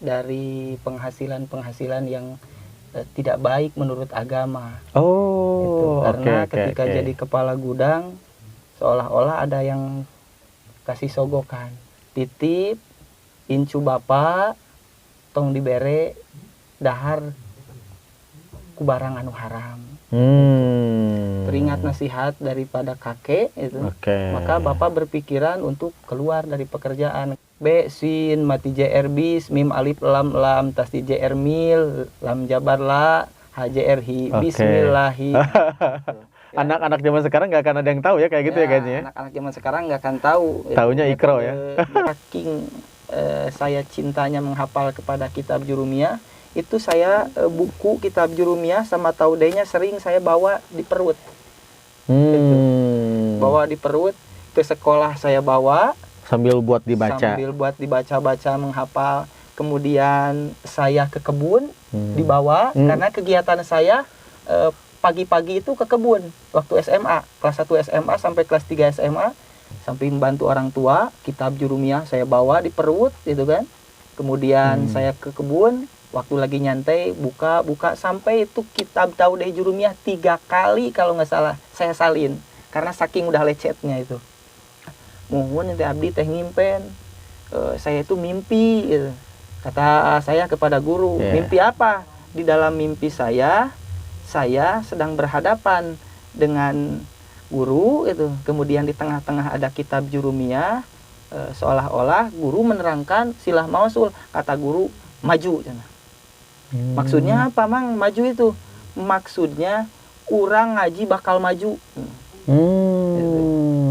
dari penghasilan yang tidak baik menurut agama. Oh, Karena oke, ketika jadi kepala gudang seolah-olah ada yang kasih sogokan, titip incu bapak tong dibere dahar ku barang anu haram. Teringat nasihat daripada kakek itu. Maka bapak berpikiran untuk keluar dari pekerjaan. B sin mati JR bis mim alif lam lam tas di JR mil lam jabar la HJR hi bismillahi. Anak-anak zaman sekarang nggak akan ada yang tahu ya kayak gitu ya kayaknya. Anak-anak zaman sekarang nggak akan tahu. Taunya ikro ya. Saking saya cintanya menghafal kepada kitab Jurumiyah, itu saya buku kitab Jurumiyah sama taudenya sering saya bawa di perut. Gitu. Bawa di perut ke sekolah saya bawa sambil buat dibaca-baca menghafal. Kemudian saya ke kebun dibawa karena kegiatan saya pagi-pagi itu ke kebun waktu SMA, kelas 1 SMA sampai kelas 3 SMA, sampai membantu orang tua. Kitab Jurumiyah saya bawa di perut gitu kan. Kemudian saya ke kebun, waktu lagi nyantai buka sampai itu kitab Taudeh Jurumiyah 3 kali kalau nggak salah saya salin karena saking udah lecetnya itu. Mohon nanti abdi teh ngimpen, saya itu mimpi gitu. Kata saya kepada guru, mimpi apa? Di dalam mimpi saya sedang berhadapan dengan guru itu. Kemudian di tengah-tengah ada kitab Jurumiyah, seolah-olah guru menerangkan silah mausul. Kata guru, maju. Maksudnya apa mang maju itu? Maksudnya urang ngaji bakal maju.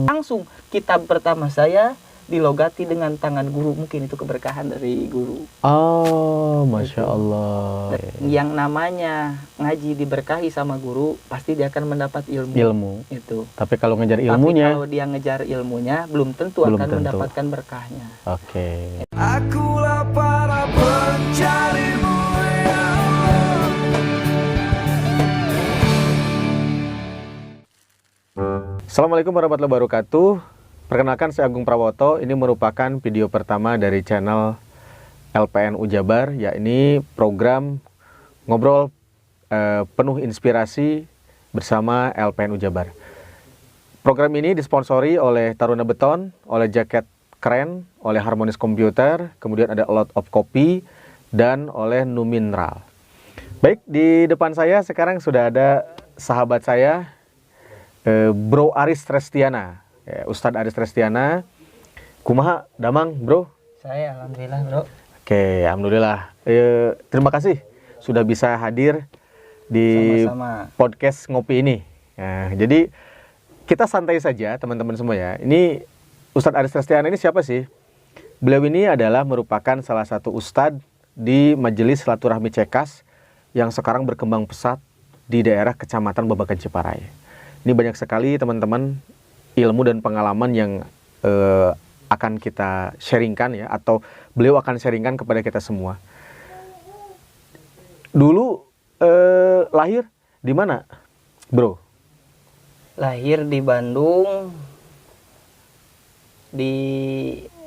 Langsung kitab pertama saya dilogati dengan tangan guru, mungkin itu keberkahan dari guru. Oh, Masya Allah. Yang namanya ngaji diberkahi sama guru, pasti dia akan mendapat ilmu. Itu. Tapi kalau ngejar ilmunya, tapi kalau dia ngejar ilmunya, belum tentu mendapatkan berkahnya. Oke. Akulah para pencarimu ya Allah. Assalamualaikum warahmatullahi wabarakatuh. Perkenalkan, saya Agung Prawoto. Ini merupakan video pertama dari channel LPN Ujabar, yakni program ngobrol penuh inspirasi bersama LPN Ujabar. Program ini disponsori oleh Taruna Beton, oleh Jaket Keren, oleh Harmonis Komputer, kemudian ada A Lot of Coffee, dan oleh Numineral. Baik, di depan saya sekarang sudah ada sahabat saya, Bro Aris Trestiana. Ustadz Aris Trestiana. Kumaha damang bro? Saya alhamdulillah bro. Oke, alhamdulillah. Terima kasih sudah bisa hadir di podcast ngopi ini. Nah, jadi kita santai saja teman-teman semua ya. Ini Ustadz Aris Trestiana ini siapa sih? Beliau ini adalah merupakan salah satu ustadz di Majelis Silaturahmi Cekas yang sekarang berkembang pesat di daerah Kecamatan Babakan Ciparai. Ini banyak sekali teman-teman ilmu dan pengalaman yang akan kita sharingkan ya, atau beliau akan sharingkan kepada kita semua. Dulu lahir di mana, bro? Lahir di Bandung, di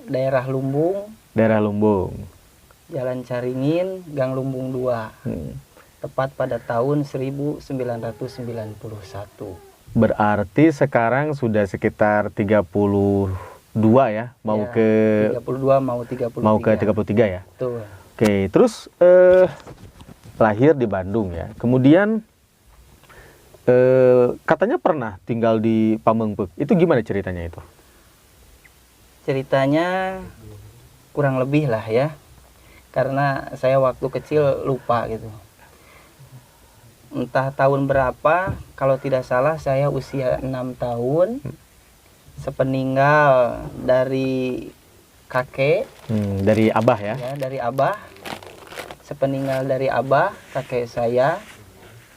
daerah Lumbung. Daerah Lumbung. Jalan Caringin, Gang Lumbung 2. Tepat pada tahun 1991. Berarti sekarang sudah sekitar 32 ya, mau ya, ke 32 mau 33. Mau ke 33 ya. Betul. Oke, terus lahir di Bandung ya. Kemudian katanya pernah tinggal di Pamengpeuk. Itu gimana ceritanya itu? Ceritanya kurang lebih lah ya. Karena saya waktu kecil lupa gitu. Entah tahun berapa, kalau tidak salah saya usia 6 tahun, sepeninggal dari kakek. Dari abah ya? Ya, dari abah. Sepeninggal dari abah, kakek saya.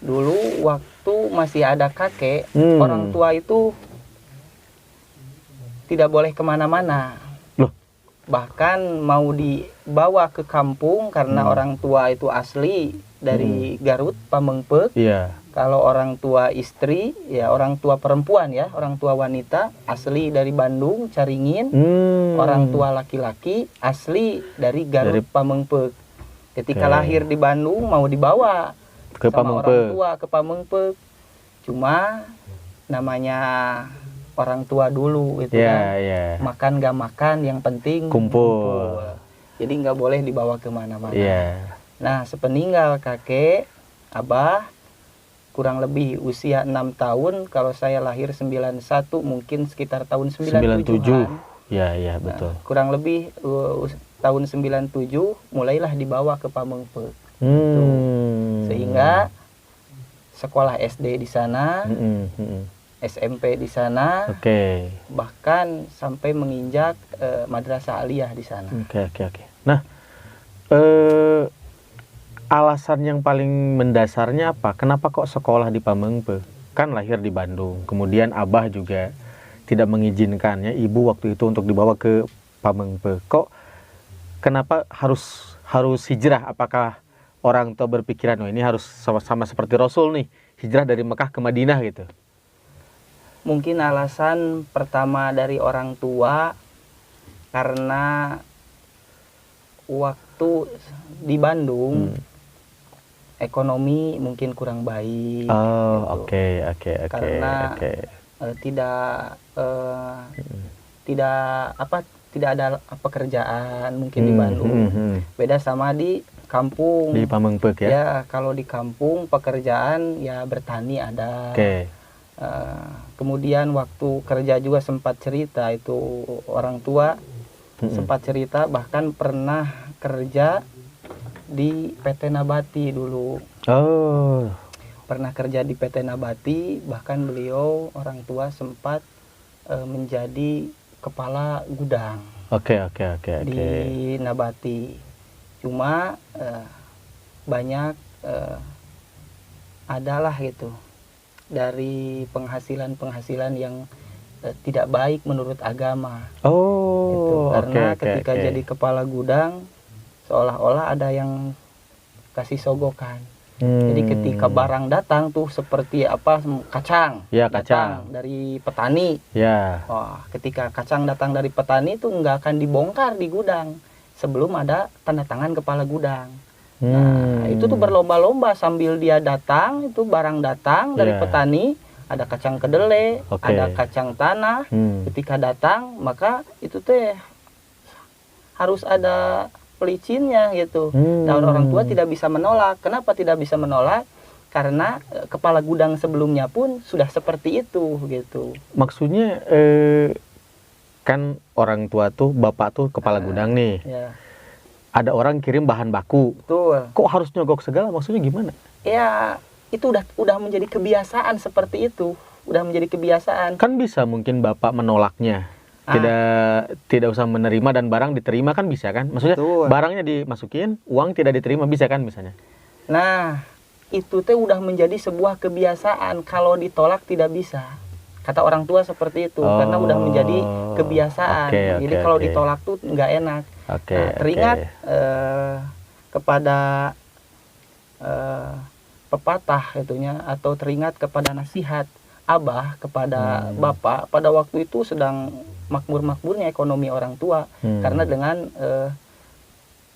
Dulu waktu masih ada kakek, orang tua itu tidak boleh kemana-mana. Loh? Bahkan mau dibawa ke kampung karena orang tua itu asli dari Garut, Pamengpeuk. Iya. Kalau orang tua istri, ya orang tua perempuan ya, orang tua wanita asli dari Bandung, Caringin. Orang tua laki-laki asli dari Garut, Pamengpeuk. Ketika Oke. lahir di Bandung mau dibawa Ke sama orang Pamengpeuk. tua ke Pamengpeuk. Cuma namanya orang tua dulu itu Ya, kan. ya. Makan gak makan yang penting Kumpul. Jadi nggak boleh dibawa kemana-mana. Iya. Nah, sepeninggal kakek, abah, kurang lebih usia 6 tahun, kalau saya lahir 91, mungkin sekitar tahun 97. 97-an. Ya, ya, betul. Kurang lebih tahun 97, mulailah dibawa ke Pamengpeuk. Sehingga sekolah SD di sana, SMP di sana, Oke. bahkan sampai menginjak madrasah aliyah di sana. Oke. Nah, alasan yang paling mendasarnya apa? Kenapa kok sekolah di Pamengpeuk? Kan lahir di Bandung. Kemudian abah juga tidak mengizinkannya ibu waktu itu untuk dibawa ke Pamengpeuk. Kok kenapa harus hijrah? Apakah orang tua berpikiran, oh ini harus sama-sama seperti Rasul nih, hijrah dari Mekah ke Madinah gitu? Mungkin alasan pertama dari orang tua karena waktu di Bandung ekonomi mungkin kurang baik. Oh, gitu. oke. Karena tidak ada pekerjaan mungkin di Bandung. Beda sama di kampung. Di Pamengpeuk ya? Ya, kalau di kampung pekerjaan ya bertani ada. Oke. Kemudian waktu kerja juga sempat cerita itu orang tua sempat cerita bahkan pernah kerja di PT Nabati dulu. Oh. Pernah kerja di PT Nabati, bahkan beliau orang tua sempat menjadi kepala gudang Oke. di Nabati. Cuma banyak adalah gitu dari penghasilan yang tidak baik menurut agama. Oh, Gitu. Karena oke. ketika jadi kepala gudang seolah-olah ada yang kasih sogokan. Jadi ketika barang datang tuh seperti apa kacang, Ya, datang kacang. dari petani. Ya. Wah, ketika kacang datang dari petani itu nggak akan dibongkar di gudang sebelum ada tanda tangan kepala gudang. Nah, itu tuh berlomba-lomba sambil dia datang, itu barang datang dari Ya. petani, ada kacang kedelai, Oke. ada kacang tanah. Ketika datang, maka itu teh harus ada pelicinnya gitu. Dan orang tua tidak bisa menolak. Kenapa tidak bisa menolak? Karena kepala gudang sebelumnya pun sudah seperti itu gitu. Maksudnya kan orang tua tuh, bapak tuh kepala gudang nih. Ya, Ada orang kirim bahan baku. betul. Kok harus nyogok segala? Maksudnya gimana? Ya, itu udah menjadi kebiasaan seperti itu. Udah menjadi kebiasaan. Kan bisa mungkin bapak menolaknya. Tidak usah menerima dan barang diterima kan bisa kan? Maksudnya Betul. barangnya dimasukin, uang tidak diterima bisa kan misalnya? Nah, itu teh udah menjadi sebuah kebiasaan. Kalau ditolak tidak bisa. Kata orang tua seperti itu. Karena udah menjadi kebiasaan. Oke, Jadi oke, kalau oke. ditolak tuh nggak enak. Oke. Nah, teringat kepada pepatah itunya atau teringat kepada nasihat abah kepada bapak pada waktu itu sedang makmur-makmurnya ekonomi orang tua karena dengan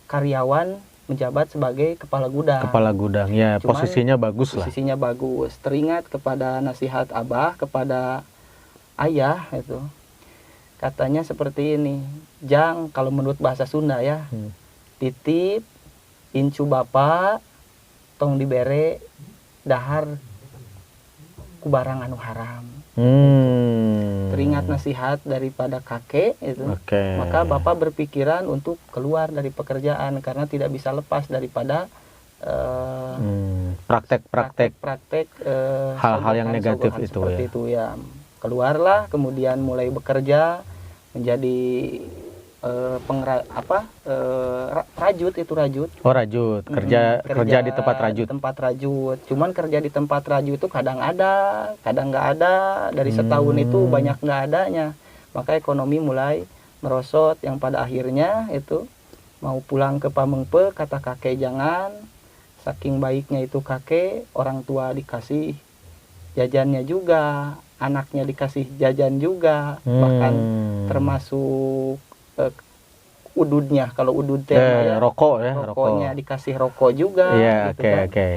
karyawan menjabat sebagai kepala gudang. Kepala gudang ya, Cuman posisinya bagus lah. Posisinya bagus. Teringat kepada nasihat abah kepada ayah itu. Katanya seperti ini, Jang, kalau menurut bahasa Sunda ya, titip, incu bapak, tong dibere, dahar, ku barang anu haram. Teringat nasihat daripada kakek itu, Oke. maka bapak berpikiran untuk keluar dari pekerjaan karena tidak bisa lepas daripada Praktek-praktek hal-hal yang sogokan- negatif sogokan itu seperti ya. itu ya. Keluarlah, kemudian mulai bekerja menjadi rajut itu rajut. Oh rajut, kerja di tempat rajut. Tempat rajut. Cuman kerja di tempat rajut itu kadang ada, kadang nggak ada. Dari setahun itu banyak nggak adanya. Maka ekonomi mulai merosot yang pada akhirnya itu mau pulang ke Pamengpeuk kata kakek jangan. Saking baiknya itu kakek, orang tua dikasih jajannya juga, anaknya dikasih jajan juga, bahkan termasuk ududnya. Kalau udud teh rokok ya, rokoknya dikasih rokok juga. Iya, gitu oke, kan. oke.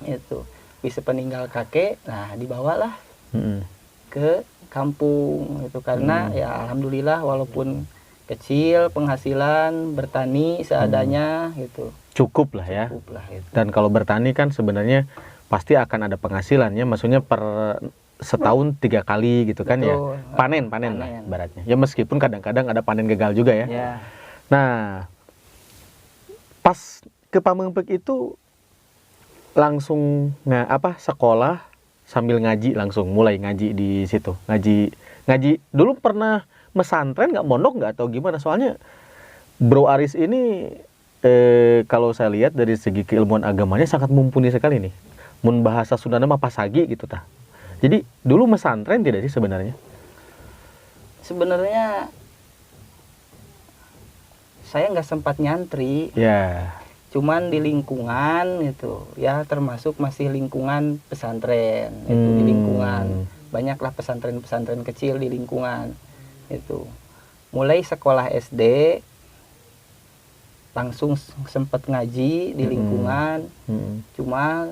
Itu bisa peninggal kakek, nah dibawalah Mm-mm. ke kampung itu karena ya alhamdulillah walaupun kecil penghasilan bertani seadanya gitu. Cukup lah ya. Cukup lah itu. Dan kalau bertani kan sebenarnya pasti akan ada penghasilannya, maksudnya per setahun 3 kali gitu kan. Betul. Ya. Panen lah ibaratnya. Ya meskipun kadang-kadang ada panen gagal juga ya. Ya. Nah, pas ke Pamengpeuk itu langsung sekolah sambil ngaji, langsung mulai ngaji di situ. Ngaji dulu pernah mesantren nggak, mondok nggak, atau gimana? Soalnya Bro Aris ini kalau saya lihat dari segi keilmuan agamanya sangat mumpuni sekali nih. Mun bahasa Sunda mah pasagi gitu tah. Jadi dulu mesantren tidak sih sebenarnya? Sebenarnya saya nggak sempat nyantri. Ya. Cuman di lingkungan itu ya termasuk masih lingkungan pesantren itu di lingkungan. Banyaklah pesantren-pesantren kecil di lingkungan itu. Mulai sekolah SD langsung sempat ngaji di lingkungan. Cuma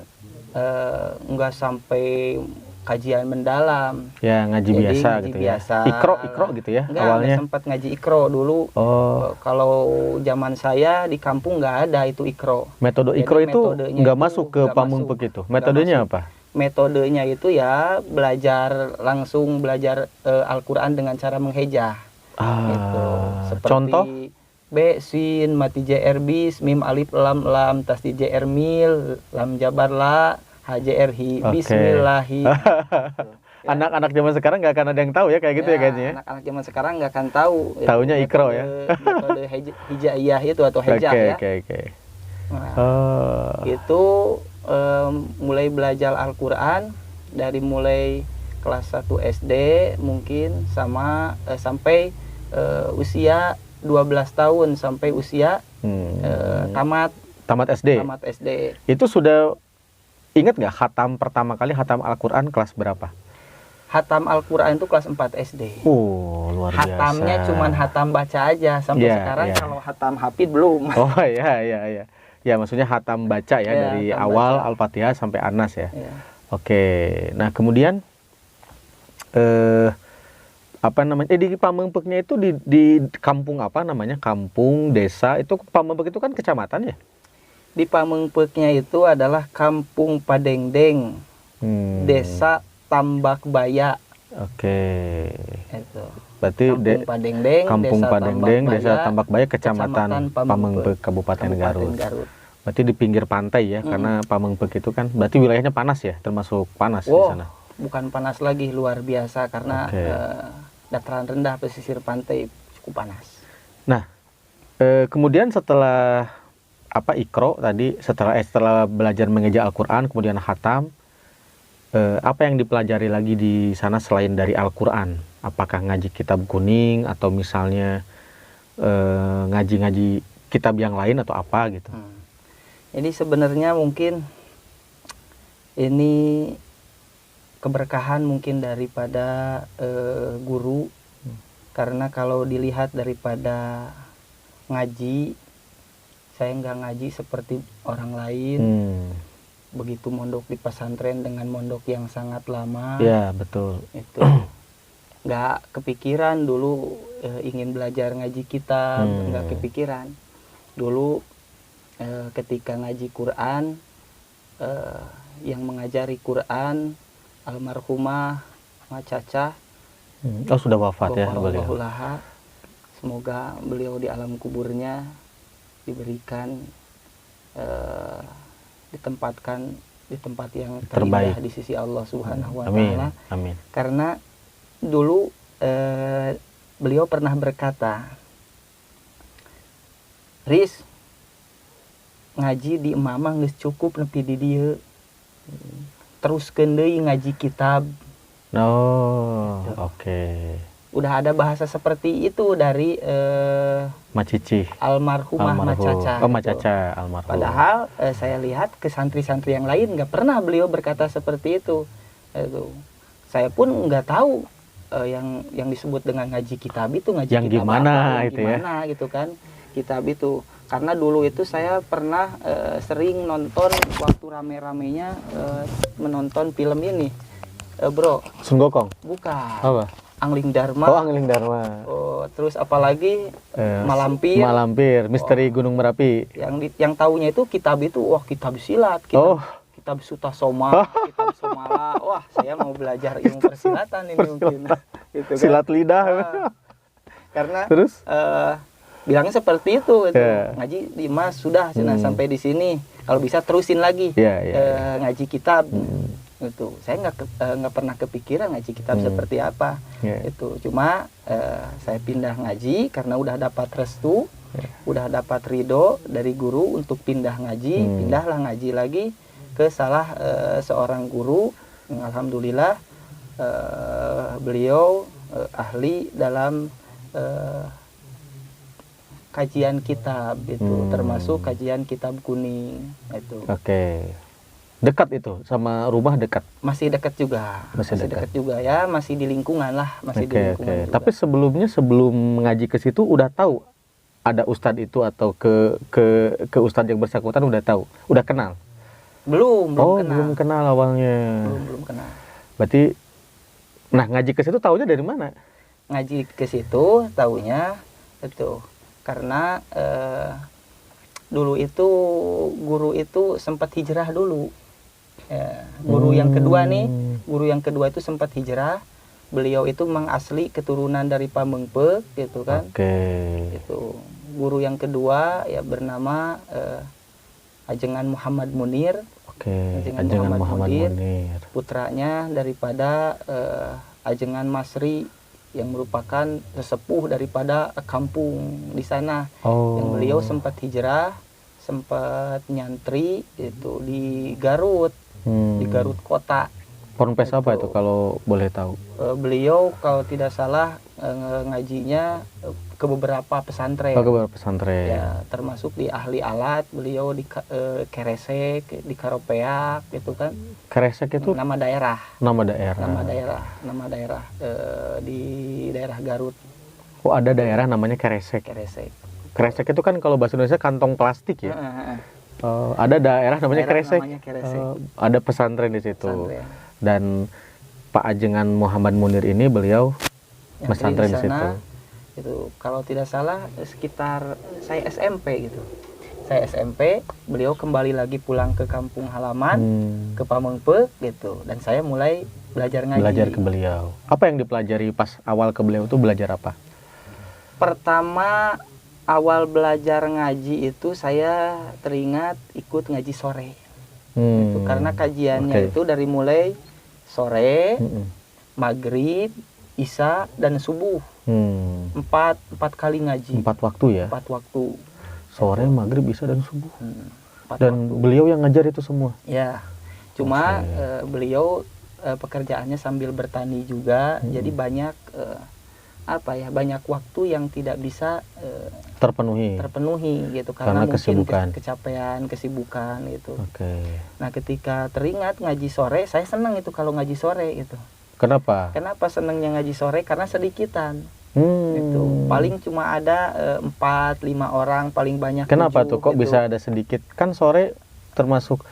nggak sampai kajian mendalam. Ya, ngaji Jadi, biasa ngaji gitu biasa. ya. Ikro gitu ya awalnya. Nggak sempat ngaji ikro dulu. Kalau zaman saya di kampung nggak ada itu ikro. Metode Jadi ikro itu metodenya nggak itu masuk ke nggak Pamengpeuk masuk. itu. Metodenya Nggak apa? Metodenya itu ya langsung belajar Al-Quran dengan cara menghejah. Gitu. Seperti Contoh? B, Sin, Mati JR Bis, Mim Alif Lam Lam, Tasdi JR Mil, Lam Jabar La, HJR Hi, Oke. Bismillahi. Anak-anak zaman sekarang nggak akan ada yang tahu ya kayak gitu ya kayaknya ya. Anak-anak zaman sekarang nggak akan tahu. Taunya ikro ya. Metode hijaiyah itu atau hejah ya. Oke. Nah, itu mulai belajar Al-Quran dari mulai kelas 1 SD mungkin sampai usia 12 tahun sampai usia tamat SD. Tamat SD. Itu sudah ingat nggak hatam pertama kali hatam Al-Quran kelas berapa? Hatam Al-Quran itu kelas 4 SD. Luar biasa. Hatamnya cuman hatam baca aja sampai sekarang. Kalau hatam hafid belum. Oh iya. Ya maksudnya hatam baca ya, dari awal Al-Fatihah sampai Anas ya. Ya. Oke. Nah kemudian di Pamengpeuknya itu di kampung apa namanya? Kampung, desa, itu Pamengpeuk itu kan kecamatan ya? Di Pamengpeuknya itu adalah Kampung Padengdeng, Desa Tambak Baya. Oke. Itu. Berarti Kampung Padengdeng, Desa Tambak Baya, Kecamatan Pamengpeuk, Kabupaten Garut. Berarti di pinggir pantai ya, karena Pamengpeuk itu kan berarti wilayahnya panas ya, termasuk panas di sana. Bukan panas lagi, luar biasa karena dataran rendah, pesisir pantai cukup panas. Nah, kemudian setelah ikro tadi, setelah belajar mengeja Al-Quran, kemudian hatam, apa yang dipelajari lagi di sana selain dari Al-Quran? Apakah ngaji kitab kuning atau misalnya ngaji kitab yang lain atau apa gitu? Jadi sebenarnya mungkin ini keberkahan mungkin daripada guru, karena kalau dilihat daripada ngaji, saya nggak ngaji seperti orang lain. Begitu mondok di pesantren dengan mondok yang sangat lama. Ya betul. Itu nggak kepikiran dulu ingin belajar ngaji kitab, nggak kepikiran. Dulu ketika ngaji Quran, yang mengajari Quran almarhumah Ma Caca. Sudah wafat ya beliau. Semoga beliau di alam kuburnya diberikan ditempatkan di tempat yang terbaik di sisi Allah Subhanahu wa taala. Amin. Karena dulu beliau pernah berkata, "Riz, ngaji di mamah geus cukup nepi di dieu. Teruskeun deui ngaji kitab." Oke. Udah ada bahasa seperti itu dari Ma Cici, almarhumah Ma Caca. Ma Caca almarhum. Padahal saya lihat ke santri-santri yang lain nggak pernah beliau berkata seperti itu. Saya pun nggak tahu yang disebut dengan ngaji kitab itu ngaji yang kitab gimana apa, itu gimana ya. Gitu kan. kitab itu. Karena dulu itu saya pernah sering nonton waktu rame-ramenya menonton film ini, bro. Sun Gokong. Bukan. Apa? Angling Dharma. Oh, Angling Dharma. Oh, terus apalagi Malampir. Malampir, Misteri Gunung Merapi. Yang taunya itu kitab itu, wah kitab silat, kitab Sutasoma, kitab Somala. Wah, saya mau belajar ilmu persilatan ini mungkin. Gitu kan. Silat lidah. Karena terus bilangnya seperti itu, ngaji di Mas sudah sampai di sini, kalau bisa terusin lagi ngaji kitab. Itu saya nggak pernah kepikiran ngaji kitab seperti apa. Itu cuma saya pindah ngaji karena udah dapat restu, udah dapat ridho dari guru untuk pindah ngaji. Pindahlah ngaji lagi ke salah seorang guru. Alhamdulillah beliau ahli dalam kajian kitab itu, termasuk kajian kitab kuning itu. Oke. Dekat itu sama rumah dekat. Masih dekat juga. Masih dekat juga ya, masih di lingkungan lah, masih di lingkungan. Tapi sebelum mengaji ke situ udah tahu ada ustadz itu atau ke ustadz yang bersangkutan udah tahu, udah kenal? Belum kenal. Belum kenal awalnya. Belum kenal. Berarti ngaji ke situ taunya dari mana? Ngaji ke situ taunya itu karena dulu itu guru itu sempat hijrah dulu. Guru yang kedua nih, guru yang kedua itu sempat hijrah. Beliau itu memang asli keturunan dari Pamengpeuk gitu kan. Itu guru yang kedua ya bernama Ajengan Muhammad Munir. Ajengan Muhammad Munir. Putranya daripada Ajengan Masri yang merupakan sesepuh daripada kampung di sana. Yang beliau sempat hijrah, sempat nyantri itu di Garut, di Garut kota. Ponpes apa itu kalau boleh tahu? Beliau kalau tidak salah ngajinya ke beberapa pesantren. Ke beberapa pesantren. Ya, termasuk di ahli alat, beliau di Keresek, di Karopeak gitu kan. Keresek itu nama daerah. Nama daerah di daerah Garut. Oh, ada daerah namanya Keresek. Keresek itu kan kalau bahasa Indonesia kantong plastik ya. Ada daerah namanya Keresek. Ada pesantren di situ. Dan Pak Ajengan Muhammad Munir ini beliau pesantren di situ. Itu kalau tidak salah sekitar saya SMP gitu. Saya SMP, beliau kembali lagi pulang ke kampung halaman, ke Pamengpeuk gitu, dan saya mulai belajar ngaji. Belajar ke beliau. Apa yang dipelajari pas awal ke beliau itu, belajar apa? Pertama awal belajar ngaji itu saya teringat ikut ngaji sore. Itu karena kajiannya itu dari mulai sore, maghrib, isya dan subuh. Empat kali ngaji. 4 waktu ya? 4 waktu. Sore, maghrib, isya dan subuh. Dan waktu. Beliau yang ngajar itu semua? Ya, cuma beliau pekerjaannya sambil bertani juga, jadi banyak banyak waktu yang tidak bisa terpenuhi gitu karena mungkin kesibukan gitu. Nah, ketika teringat ngaji sore, saya senang itu kalau ngaji sore gitu. Kenapa senangnya ngaji sore? Karena sedikitan. Itu paling cuma ada 4-5 orang, paling banyak 7. Kenapa tuh kok gitu. Bisa ada sedikit? Kan sore termasuk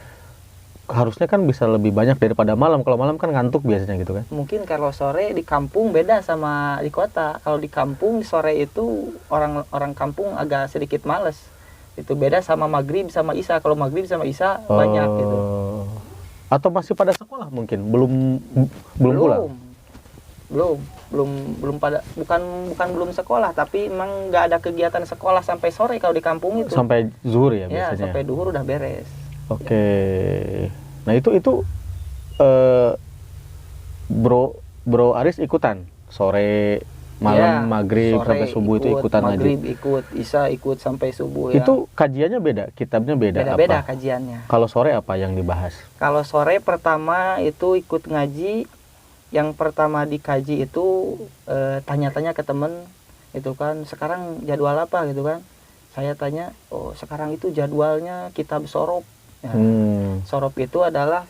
harusnya kan bisa lebih banyak daripada malam. Kalau malam kan ngantuk biasanya gitu kan. Mungkin kalau sore di kampung beda sama di kota. Kalau di kampung sore itu orang kampung agak sedikit males. Itu beda sama maghrib sama isya. Kalau maghrib sama isya banyak gitu. Atau masih pada sekolah mungkin? Belum pulang? Belum pada, bukan belum sekolah, tapi emang nggak ada kegiatan sekolah sampai sore kalau di kampung itu. Sampai zuhur ya biasanya? Ya, sampai zuhur udah beres. Nah itu bro Aris ikutan sore, malam, maghrib sampai subuh itu ikutan ngaji. Maghrib ikut, isya ikut sampai subuh. Itu kajiannya beda, kitabnya beda. Beda kajiannya. Kalau sore apa yang dibahas? Kalau sore pertama itu ikut ngaji. Yang pertama dikaji itu tanya-tanya ke temen itu kan, sekarang jadwal apa gitu kan. Saya tanya, sekarang itu jadwalnya kitab Sorop. Sorop itu adalah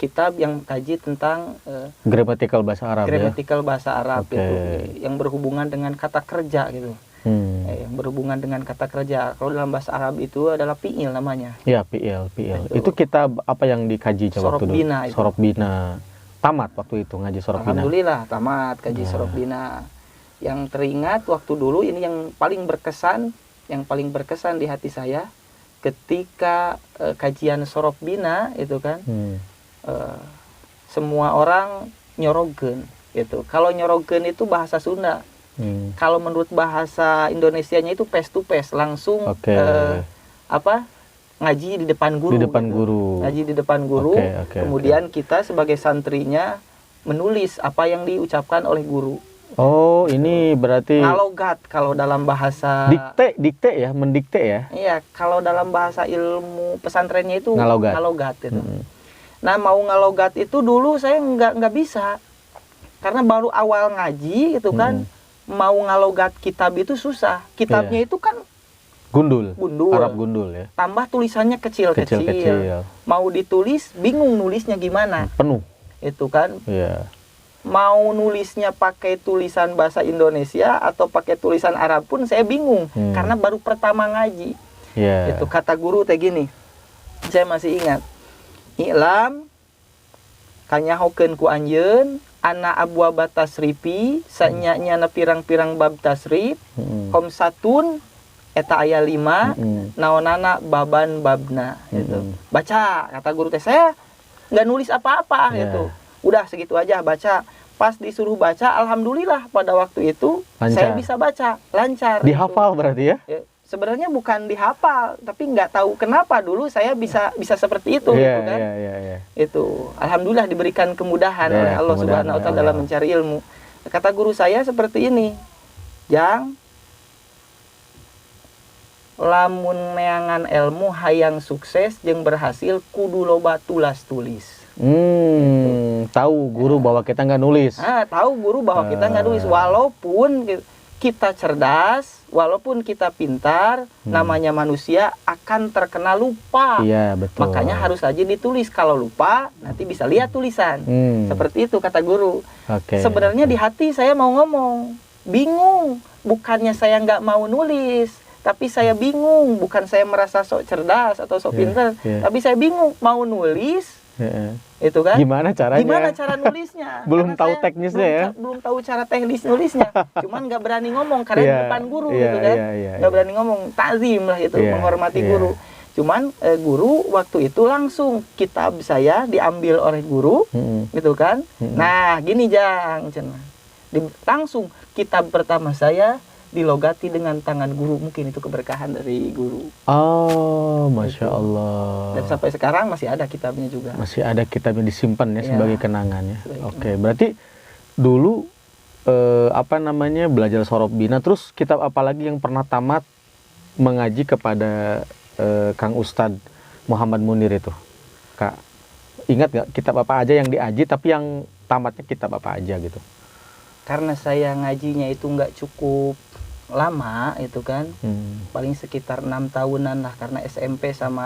kitab yang kaji tentang gramatikal bahasa Arab. Gramatikal bahasa Arab itu yang berhubungan dengan kata kerja gitu. yang berhubungan dengan kata kerja. Kalau dalam bahasa Arab itu adalah fi'il namanya. Ya, fi'il. Itu kitab apa yang dikaji waktu dulu? Sorobina itu. Sorobina. Tamat waktu itu ngaji Sorobina. Alhamdulillah tamat kaji Sorobina. Yang teringat waktu dulu ini yang paling berkesan di hati saya ketika kajian Sorobina itu kan. Semua orang nyorogen gitu. Kalau nyorogen itu bahasa Sunda. Kalau menurut bahasa Indonesianya itu face to face, langsung ngaji di depan guru. Ngaji di depan guru. Kemudian kita sebagai santrinya menulis apa yang diucapkan oleh guru. Oh, ini berarti ngalogat kalau dalam bahasa dikte ya, mendikte ya. Iya, kalau dalam bahasa ilmu pesantrennya itu ngalogat itu. Nah, mau ngalogat itu dulu saya nggak bisa. Karena baru awal ngaji gitu kan. Mau ngalogat kitab itu susah. Kitabnya itu kan gundul. Arab gundul ya. Tambah tulisannya kecil-kecil. Mau ditulis bingung nulisnya gimana. Penuh. Itu kan. Iya. Mau nulisnya pakai tulisan bahasa Indonesia atau pakai tulisan Arab pun saya bingung. Karena baru pertama ngaji. Iya. Itu kata guru kayak gini. Saya masih ingat. I'lam kanyahokeun ku anjeun ana abwa batasripi sanyanya na pirang-pirang bab tasrif komsatun eta aya 5 naonana baban babna gitu. Baca kata guru teh, saya nggak nulis apa-apa gitu. Udah segitu aja baca. Pas disuruh baca alhamdulillah pada waktu itu saya bisa baca lancar. Dihafal gitu. Berarti ya? Sebenarnya bukan dihafal, tapi nggak tahu kenapa dulu saya bisa seperti itu gitu kan. Itu alhamdulillah diberikan kemudahan oleh Allah Subhanahu wa taala dalam mencari ilmu. Kata guru saya seperti ini. Jang lamun neangan ilmu hayang sukses jeung berhasil kudu loba tulis. Tahu guru bahwa kita nggak nulis. Tahu guru bahwa kita nggak nulis walaupun kita cerdas, walaupun kita pintar, namanya manusia akan terkena lupa. Iya, betul. Makanya harus aja ditulis. Kalau lupa, nanti bisa lihat tulisan. Seperti itu kata guru. Sebenarnya di hati saya mau ngomong, bingung. Bukannya saya nggak mau nulis, tapi saya bingung. Bukan saya merasa sok cerdas atau sok pintar, tapi saya bingung mau nulis. Itu kan gimana cara nulisnya belum tahu teknisnya ya, belum tahu cara teknis nulisnya, cuman nggak berani ngomong karena di depan guru gitu kan, nggak berani ngomong, takzim lah itu, menghormati guru. Cuman guru waktu itu langsung kitab saya diambil oleh guru gitu kan. Nah gini Jang, langsung kitab pertama saya dilogati dengan tangan guru, mungkin itu keberkahan dari guru. Oh, Masya Allah. Dan sampai sekarang masih ada kitabnya juga. Masih ada kitabnya disimpan ya, sebagai kenangannya. Oke, berarti dulu belajar Sorobina, terus kitab apa lagi yang pernah tamat mengaji kepada Kang Ustadz Muhammad Munir itu? Kak, ingat nggak kitab apa aja yang diaji, tapi yang tamatnya kitab apa aja gitu? Karena saya ngajinya itu nggak cukup lama itu kan, paling sekitar 6 tahunan lah, karena SMP sama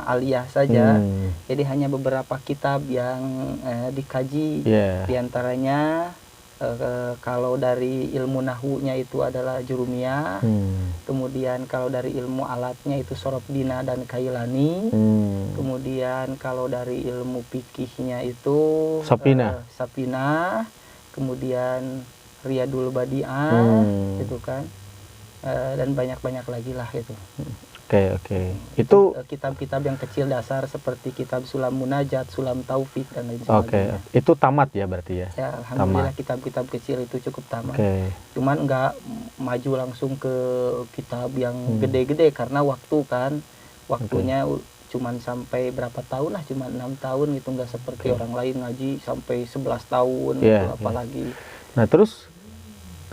aliyah saja. Jadi hanya beberapa kitab yang dikaji. Di antaranya kalau dari ilmu nahunya itu adalah Jurumiyah, kemudian kalau dari ilmu alatnya itu Sorobina dan Kailani, kemudian kalau dari ilmu fikihnya itu Sapina, kemudian Riyadul Badi'ah gitu kan, dan banyak lagi lah itu. Oke. Itu kitab-kitab yang kecil dasar seperti kitab Sulam Munajat, Sulam Taufik dan lain sebagainya. Itu tamat ya berarti ya? Ya alhamdulillah kitab-kitab kecil itu cukup tamat. Cuman nggak maju langsung ke kitab yang gede-gede karena waktunya cuman sampai berapa tahun lah, cuma 6 tahun gitu, nggak seperti orang lain ngaji sampai 11 tahun gitu, apalagi. Nah terus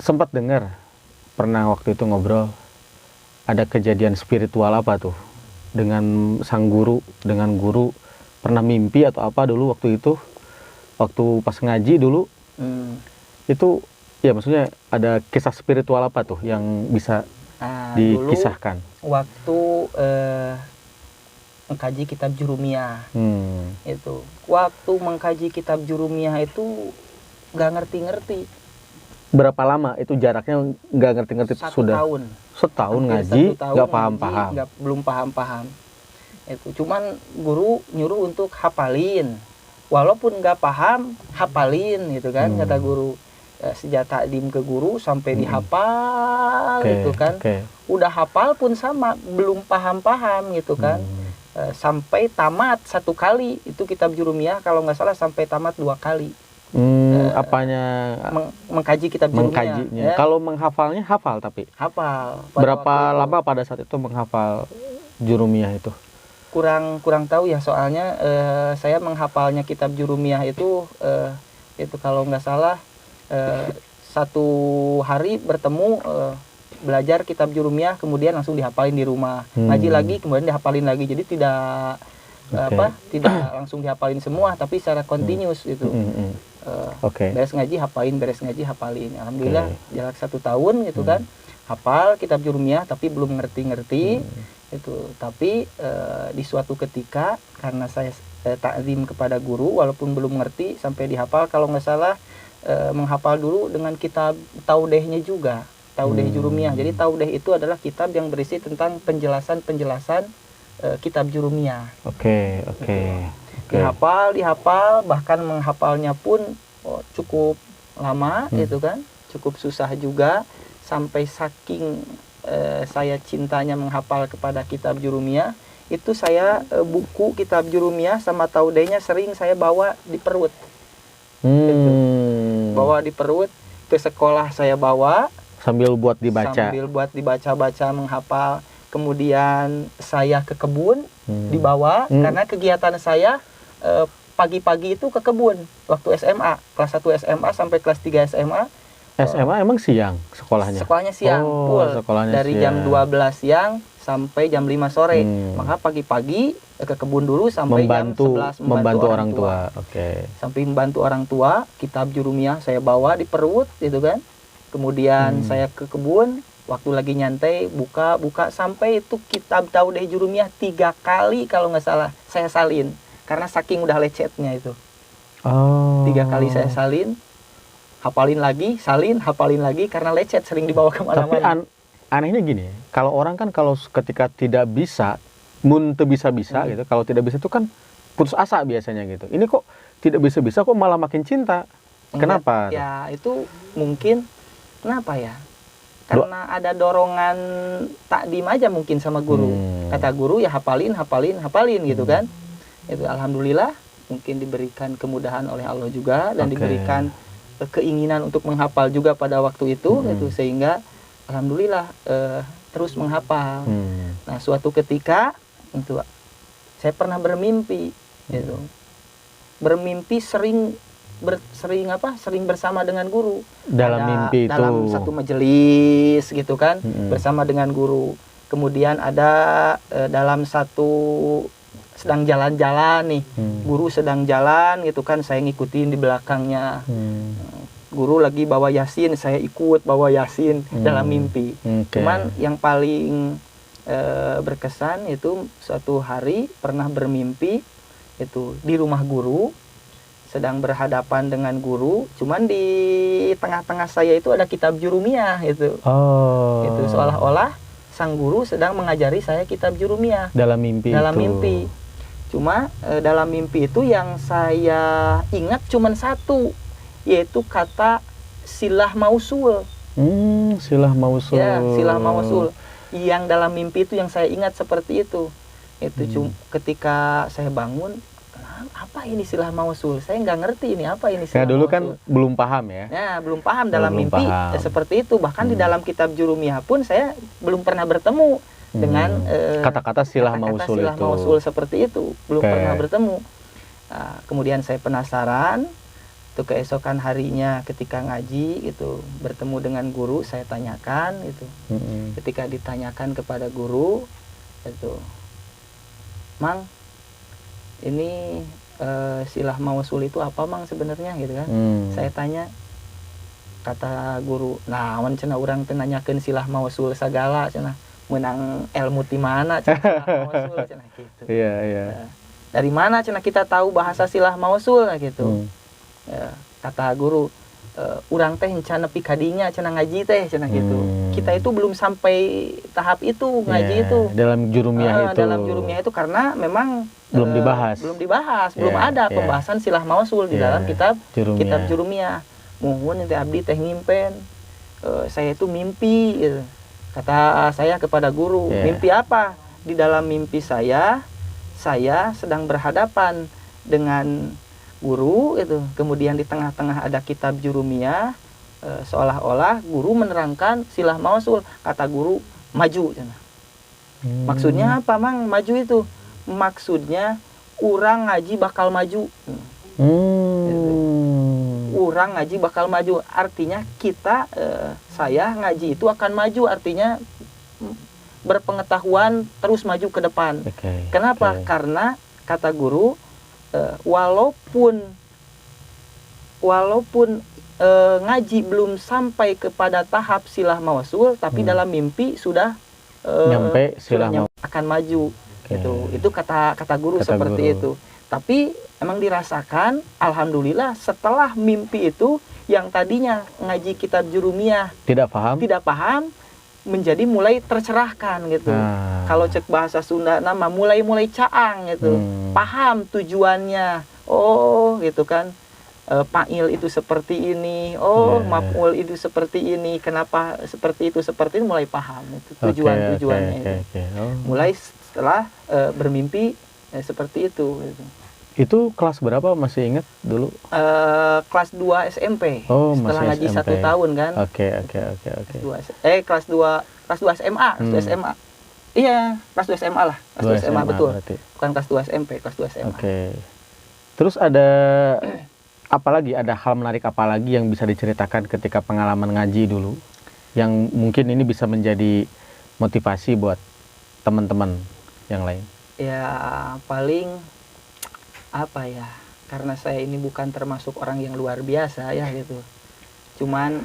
sempat dengar pernah waktu itu ngobrol ada kejadian spiritual apa tuh dengan sang guru, dengan guru pernah mimpi atau apa dulu waktu itu, waktu pas ngaji dulu itu ya, maksudnya ada kisah spiritual apa tuh yang bisa dikisahkan? Dulu, waktu mengkaji kitab Jurumiyah itu, waktu mengkaji kitab Jurumiyah itu nggak ngerti-ngerti. Berapa lama itu jaraknya nggak ngerti-ngerti sudah? Tahun. Setahun Hampir ngaji, 1 tahun nggak paham-paham. belum paham-paham. Itu cuman guru nyuruh untuk hafalin. Walaupun nggak paham, hafalin gitu kan, kata guru. Sejak takdim ke guru sampai dihafal gitu kan. Udah hafal pun sama, belum paham-paham gitu kan. Sampai tamat 1 kali, itu kitab Jurumiyah kalau nggak salah sampai tamat 2 kali. Apanya? Mengkaji kitab Jurumiyah. Mengkajinya. Ya. Kalau menghafalnya hafal tapi? Hafal. Berapa lama pada saat itu menghafal Jurumiyah itu? Kurang tahu ya, soalnya saya menghafalnya kitab Jurumiyah itu kalau nggak salah 1 hari bertemu belajar kitab Jurumiyah, kemudian langsung dihafalin di rumah, ngaji lagi, kemudian dihafalin lagi, jadi tidak tidak langsung dihafalin semua, tapi secara continuous gitu. Beres ngaji hafalin, alhamdulillah jarak 1 tahun gitu kan, hafal kitab Jurumiyah tapi belum ngerti-ngerti itu. Tapi di suatu ketika karena saya takzim kepada guru walaupun belum ngerti sampai dihafal, kalau nggak salah menghafal dulu dengan kitab Taudehnya juga, Taudeh Jurumiyah. Jadi Taudeh itu adalah kitab yang berisi tentang penjelasan kitab Jurumiyah. Dihafal, bahkan menghafalnya pun cukup lama gitu kan, cukup susah juga, sampai saking saya cintanya menghafal kepada kitab Jurumiyah, itu saya buku kitab Jurumiyah sama Taudehnya sering saya bawa di perut. Gitu. Bawa di perut ke sekolah, saya bawa sambil buat dibaca, baca menghafal. Kemudian saya ke kebun dibawa, karena kegiatan saya pagi-pagi itu ke kebun waktu SMA, kelas 1 SMA sampai kelas 3 SMA. SMA emang siang sekolahnya? Sekolahnya siang, dari jam 12 siang sampai jam 5 sore. Maka pagi-pagi ke kebun dulu sampai jam 11 membantu orang tua. Sampai membantu orang tua, kitab Jurumiyah saya bawa di perut gitu kan. Kemudian saya ke kebun, waktu lagi nyantai buka sampai itu kitab Taudeh Jurumiyah 3 kali kalau nggak salah saya salin, karena saking udah lecetnya itu. 3 kali saya salin, hafalin lagi, salin, hafalin lagi, karena lecet, sering dibawa kemana-mana. Tapi anehnya gini, kalau orang kan kalau ketika tidak bisa, bisa gitu, kalau tidak bisa itu kan putus asa biasanya gitu. Ini kok tidak bisa kok malah makin cinta. Kenapa? Ya itu mungkin kenapa ya? Karena ada dorongan takdim aja mungkin sama guru. Kata guru ya hafalin gitu kan. Itu alhamdulillah mungkin diberikan kemudahan oleh Allah juga, dan diberikan keinginan untuk menghafal juga pada waktu itu, itu sehingga alhamdulillah terus menghafal. Nah, suatu ketika itu saya pernah bermimpi gitu. Bermimpi sering bersama dengan guru dalam satu majelis gitu kan, bersama dengan guru. Kemudian ada dalam satu sedang jalan-jalan nih, guru sedang jalan gitu kan, saya ngikutin di belakangnya. Guru lagi bawa Yasin, saya ikut bawa Yasin dalam mimpi. Cuman yang paling berkesan itu suatu hari pernah bermimpi itu di rumah guru, sedang berhadapan dengan guru, cuman di tengah-tengah saya itu ada kitab Jurumiyah itu. Itu seolah-olah sang guru sedang mengajari saya kitab Jurumiyah dalam mimpi. Cuma dalam mimpi itu yang saya ingat cuman satu, yaitu kata silah mausul. Silah mausul. Ya, silah mausul. Yang dalam mimpi itu yang saya ingat seperti itu. Itu ketika saya bangun, apa ini silah mausul? Saya nggak ngerti ini apa ini silah mausul. Dulu kan belum paham ya? Ya, belum paham dalam mimpi seperti itu. Bahkan di dalam kitab Jurumiyah pun saya belum pernah bertemu dengan kata-kata silah mausul itu. Mausul seperti itu, belum pernah bertemu. Nah, kemudian saya penasaran. Itu keesokan harinya ketika ngaji itu bertemu dengan guru, saya tanyakan itu. Ketika ditanyakan kepada guru itu, Mang, ini silah mausul itu apa Mang sebenarnya gitu kan? Saya tanya, kata guru, nah wan cenah urang teh nanyakeun silah mausul sagala cenah, menang ilmu di mana cenah silah mausul cenah gitu. Iya. Dari mana cenah kita tahu bahasa silah mausul gitu. Ya, kata guru, urang teh encan nepi kadinya cenah ngaji teh cenah gitu. Kita itu belum sampai tahap itu ngaji itu. Dalam jurumiyah itu. Dalam jurumiyah itu karena memang belum dibahas. Belum ada pembahasan silah mausul di dalam kitab jurumiyah. Muhun ente abdi teh ngimpen. Saya itu mimpi gitu. Kata saya kepada guru, mimpi apa? Di dalam mimpi saya sedang berhadapan dengan guru itu, kemudian di tengah-tengah ada kitab jurumiyah, seolah-olah guru menerangkan silah mausul, kata guru maju. Maksudnya apa mang maju itu? Maksudnya urang ngaji bakal maju. Urang ngaji bakal maju, artinya kita saya ngaji itu akan maju, artinya berpengetahuan terus maju ke depan. Kenapa? Karena kata guru, walaupun ngaji belum sampai kepada tahap silah mausul, tapi dalam mimpi sudah nyampe silah akan maju. Itu kata guru seperti itu. Tapi emang dirasakan, alhamdulillah setelah mimpi itu yang tadinya ngaji kitab jurumiyah tidak paham menjadi mulai tercerahkan gitu. Kalau cek bahasa Sunda nama mulai caang gitu. Paham tujuannya. Oh, gitu kan. Fa'il itu seperti ini. Oh, maf'ul itu seperti ini. Kenapa seperti itu mulai paham itu tujuannya itu. Mulai setelah bermimpi seperti itu gitu. Itu kelas berapa masih ingat dulu? Kelas 2 SMP. Oh, setelah ngaji SMP. 1 tahun kan. Oke. Kelas 2 SMA, SMA. Iya, kelas 2 SMA lah. Kelas 2 SMA betul. Berarti. Bukan kelas 2 SMP, kelas 2 SMA. Oke. Terus ada ada hal menarik apa lagi yang bisa diceritakan ketika pengalaman ngaji dulu yang mungkin ini bisa menjadi motivasi buat teman-teman yang lain? Ya, paling apa ya, karena saya ini bukan termasuk orang yang luar biasa ya gitu, cuman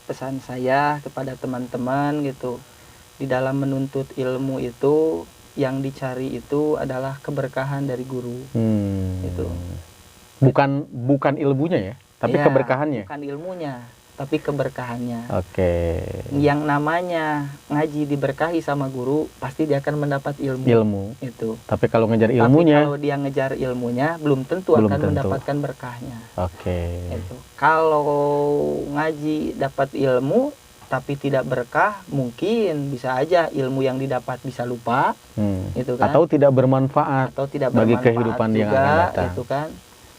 pesan saya kepada teman-teman gitu, di dalam menuntut ilmu itu yang dicari itu adalah keberkahan dari guru. Gitu. Bukan ilmunya ya, tapi keberkahannya. Bukan ilmunya, tapi keberkahannya. Yang namanya ngaji diberkahi sama guru, pasti dia akan mendapat ilmu. Itu. Tapi kalau ngejar ilmunya, kalau dia ngejar ilmunya, belum tentu mendapatkan berkahnya. Itu. Kalau ngaji dapat ilmu, tapi tidak berkah, mungkin bisa aja ilmu yang didapat bisa lupa, itu kan? Atau tidak bermanfaat, bagi kehidupan juga, yang akan datang. Itu kan?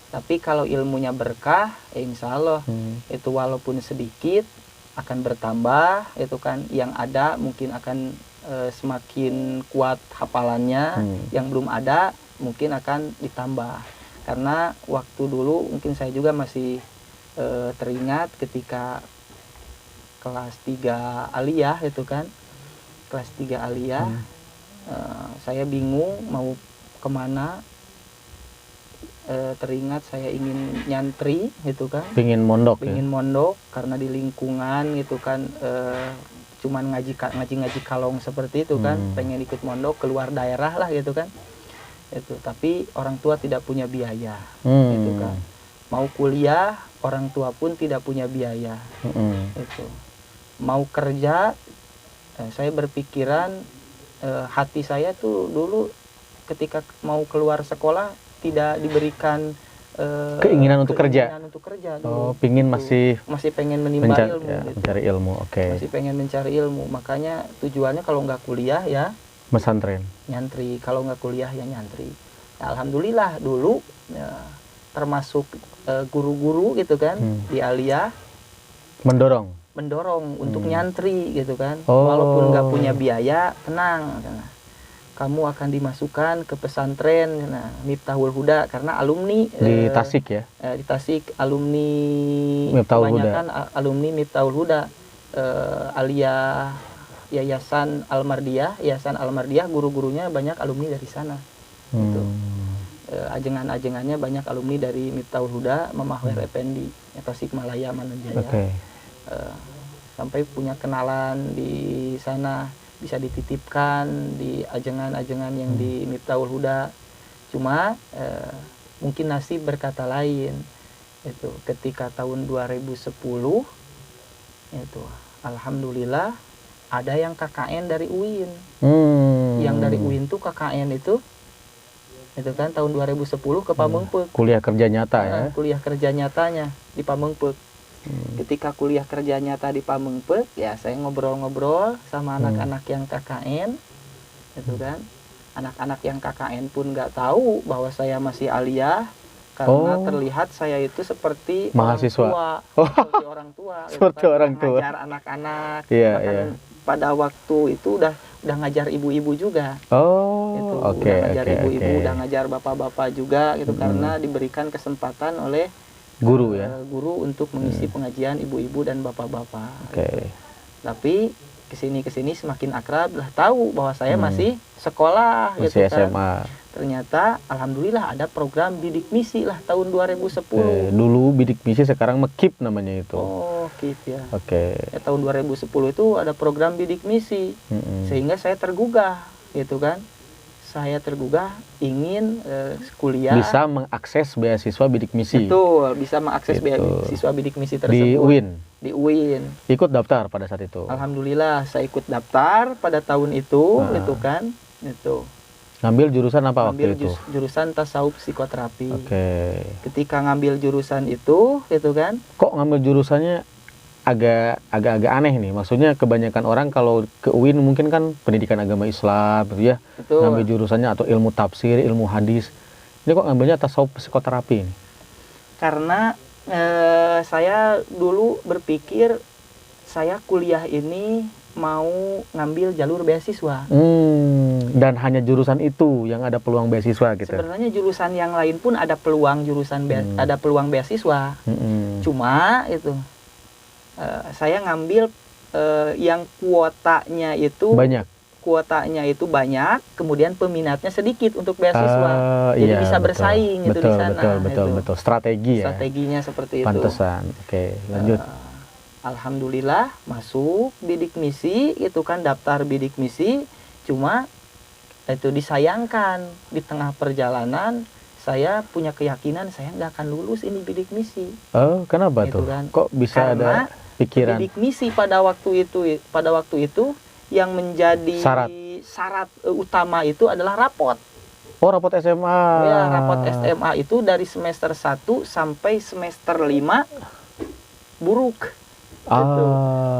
Tapi kalau ilmunya berkah, insya Allah itu walaupun sedikit akan bertambah, itu kan. Yang ada mungkin akan semakin kuat hafalannya, yang belum ada mungkin akan ditambah. Karena waktu dulu mungkin saya juga masih teringat ketika kelas 3 aliyah itu kan, kelas 3 aliyah, saya bingung mau kemana. Teringat saya ingin nyantri gitu kan, pingin mondok karena di lingkungan gitu kan, cuman ngaji kalong seperti itu kan, pengen ikut mondok keluar daerah lah gitu kan, itu. Tapi orang tua tidak punya biaya, gitu kan. Mau kuliah orang tua pun tidak punya biaya, itu. Mau kerja, saya berpikiran, hati saya tuh dulu ketika mau keluar sekolah tidak diberikan keinginan untuk kerja dulu. Masih pengen menimba ilmu, gitu. Mencari ilmu. Masih pengen mencari ilmu, makanya tujuannya kalau nggak kuliah ya pesantren, nyantri. Kalau nggak kuliah ya nyantri. Nah, alhamdulillah dulu ya, termasuk guru-guru gitu kan, di aliyah mendorong untuk nyantri gitu kan. Walaupun nggak punya biaya, tenang. Kamu akan dimasukkan ke pesantren, Miftahul Huda, karena alumni di Tasik ya. Di Tasik alumni kebanyakan alumni Miftahul Huda, aliyah Yayasan Al-Mardiyah, guru-gurunya banyak alumni dari sana. Gitu. Ajengan-ajengannya banyak alumni dari Miftahul Huda, Mamahwer Effendi, Tasik Malaya Manunjaya. Sampai punya kenalan di sana, bisa dititipkan di ajengan-ajengan yang di Miftahul Huda. Cuma mungkin nasib berkata lain. Itu ketika tahun 2010 itu alhamdulillah ada yang KKN dari UIN. Yang dari UIN tuh KKN itu kan tahun 2010 ke Pamengpeuk. Kuliah kerja nyata ya. Kuliah kerja nyatanya di Pamengpeuk. Ketika kuliah kerja nyata di Pamengpeuk, ya saya ngobrol-ngobrol sama anak-anak yang KKN, itu kan. Anak-anak yang KKN pun nggak tahu bahwa saya masih aliyah, karena terlihat saya itu seperti mahasiswa, orang tua, seperti orang tua, ngajar anak-anak, bahkan pada waktu itu udah ngajar ibu-ibu juga. Udah ngajar ibu-ibu, udah ngajar bapak-bapak juga, gitu, karena diberikan kesempatan oleh guru guru untuk mengisi pengajian ibu-ibu dan bapak-bapak. Tapi kesini semakin akrab, lah tahu bahwa saya masih sekolah, masih gitu kan. SMA. Ternyata alhamdulillah ada program bidik misi lah tahun 2010. Dulu bidik misi, sekarang MEKIP namanya itu. KIP ya. Ya, tahun 2010 itu ada program bidik misi. Sehingga saya tergugah, gitu kan. Saya tergugah ingin kuliah, bisa mengakses beasiswa bidik misi. Betul, bisa mengakses beasiswa bidik misi tersebut di UIN. Ikut daftar pada saat itu. Alhamdulillah saya ikut daftar pada tahun itu, itu kan. Ngambil jurusan apa waktu itu? Jurusan tasawuf psikoterapi. Ketika ngambil jurusan itu kan. Kok ngambil jurusannya agak aneh nih, maksudnya kebanyakan orang kalau ke UIN mungkin kan pendidikan agama Islam gitu ya. Betul. Ngambil jurusannya atau ilmu tafsir, ilmu hadis. Ini kok ngambilnya tasawuf psikoterapi ini? Karena saya dulu berpikir saya kuliah ini mau ngambil jalur beasiswa. Dan hanya jurusan itu yang ada peluang beasiswa gitu. Sebenarnya jurusan yang lain pun ada peluang ada peluang beasiswa. Cuma itu saya ngambil yang kuotanya itu banyak, kemudian peminatnya sedikit untuk beasiswa. Jadi bisa bersaing gitu di sana. Betul. Strateginya seperti itu. Pantesan. Lanjut. Alhamdulillah masuk bidik misi, itu kan daftar bidik misi. Cuma itu disayangkan di tengah perjalanan saya punya keyakinan saya nggak akan lulus ini bidik misi. Kenapa tuh? Kan? Kok bisa ada pikiran? Bidik misi pada waktu itu yang menjadi syarat utama itu adalah rapot. Rapot SMA. Ya, rapot SMA itu dari semester 1 sampai semester 5 buruk.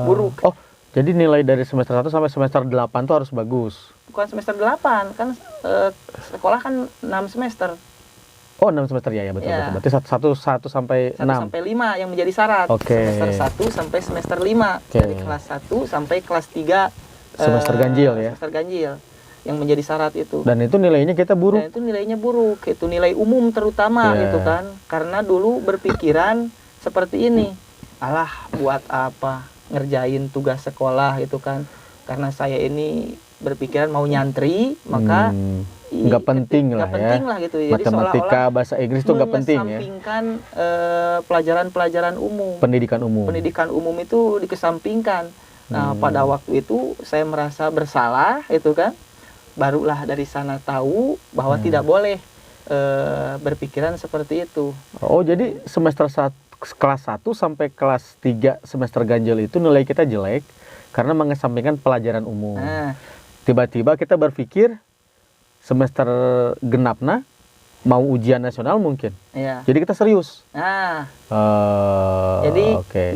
Buruk. Jadi nilai dari semester 1 sampai semester 8 tuh harus bagus. Bukan semester 8, kan sekolah kan 6 semester. 6 semester ya, betul. Berarti 1 sampai 6. 1 sampai 5 yang menjadi syarat. Semester 1 sampai semester 5. Dari kelas 1 sampai kelas 3 semester ganjil ya. Semester ganjil yang menjadi syarat itu. Dan itu nilainya kita buruk. Dan itu nilainya buruk. Itu nilai umum terutama gitu kan. Karena dulu berpikiran seperti ini. Alah, buat apa ngerjain tugas sekolah itu kan. Karena saya ini berpikiran mau nyantri, maka nggak penting lah gitu. Jadi matematika, bahasa Inggris itu nggak penting ya. Mengesampingkan pelajaran-pelajaran umum. Pendidikan umum itu dikesampingkan. Nah, pada waktu itu saya merasa bersalah itu kan. Barulah dari sana tahu bahwa tidak boleh berpikiran seperti itu. Jadi semester 1, kelas 1 sampai kelas 3 semester ganjil itu nilai kita jelek karena mengesampingkan pelajaran umum. Tiba-tiba kita berpikir semester genapna mau ujian nasional mungkin. Jadi kita serius. Jadi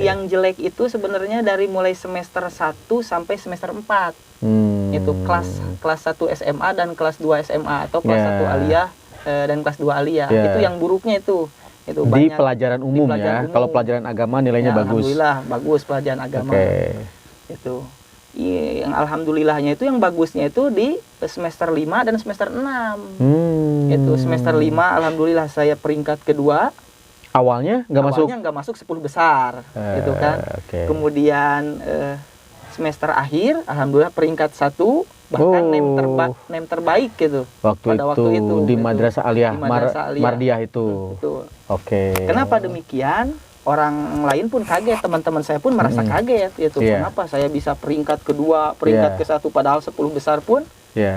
yang jelek itu sebenarnya dari mulai semester 1 sampai semester 4. Itu kelas 1 SMA dan kelas 2 SMA atau kelas 1 aliyah dan kelas 2 aliyah. Itu yang buruknya itu. Itu di pelajaran umum ya. Umum. Kalau pelajaran agama nilainya bagus. Alhamdulillah bagus pelajaran agama. Itu. Yang alhamdulillahnya itu yang bagusnya itu di semester 5 dan semester 6. Itu semester 5 alhamdulillah saya peringkat kedua. Awalnya nggak masuk 10 besar gitu kan. Kemudian semester akhir alhamdulillah peringkat 1, bahkan nem terbaik gitu. Waktu itu di Madrasah Aliyah Mardiyah itu. Betul. Kenapa demikian? Orang lain pun kaget, teman-teman saya pun merasa kaget gitu. Kenapa saya bisa peringkat kedua, peringkat ke-1 padahal 10 besar pun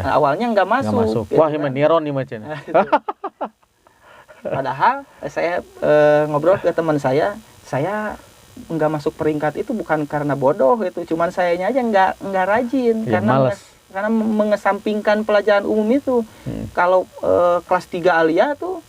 awalnya nggak masuk. Gitu. Wah, kan? Niron nih macam. Padahal saya ngobrol ke teman saya nggak masuk peringkat itu bukan karena bodoh itu, cuman sayanya aja nggak rajin Ya, karena males. karena mengesampingkan pelajaran umum itu. Kalau kelas 3 Alia tuh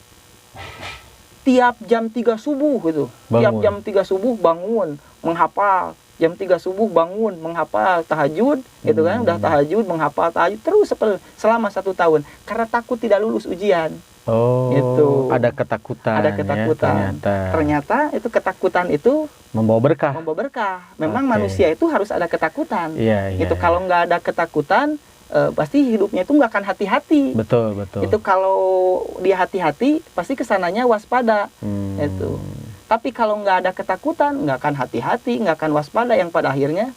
tiap jam 3 subuh gitu. Tiap Bangun. jam 3 subuh bangun, menghafal. Jam 3 subuh bangun, menghafal tahajud, gitu kan. Udah tahajud, menghafal tahajud terus selama 1 tahun karena takut tidak lulus ujian. Oh, Itu. ada ketakutan. Ada ketakutan. Ya, Ternyata itu ketakutan itu membawa berkah. membawa berkah. Memang Oke. manusia itu harus ada ketakutan. Iya, iya. Itu kalau nggak ada ketakutan, pasti hidupnya itu nggak akan hati-hati. Betul, betul. Itu kalau dia hati-hati, pasti kesananya waspada. Hmm. Itu. Tapi kalau nggak ada ketakutan, nggak akan hati-hati, nggak akan waspada, yang pada akhirnya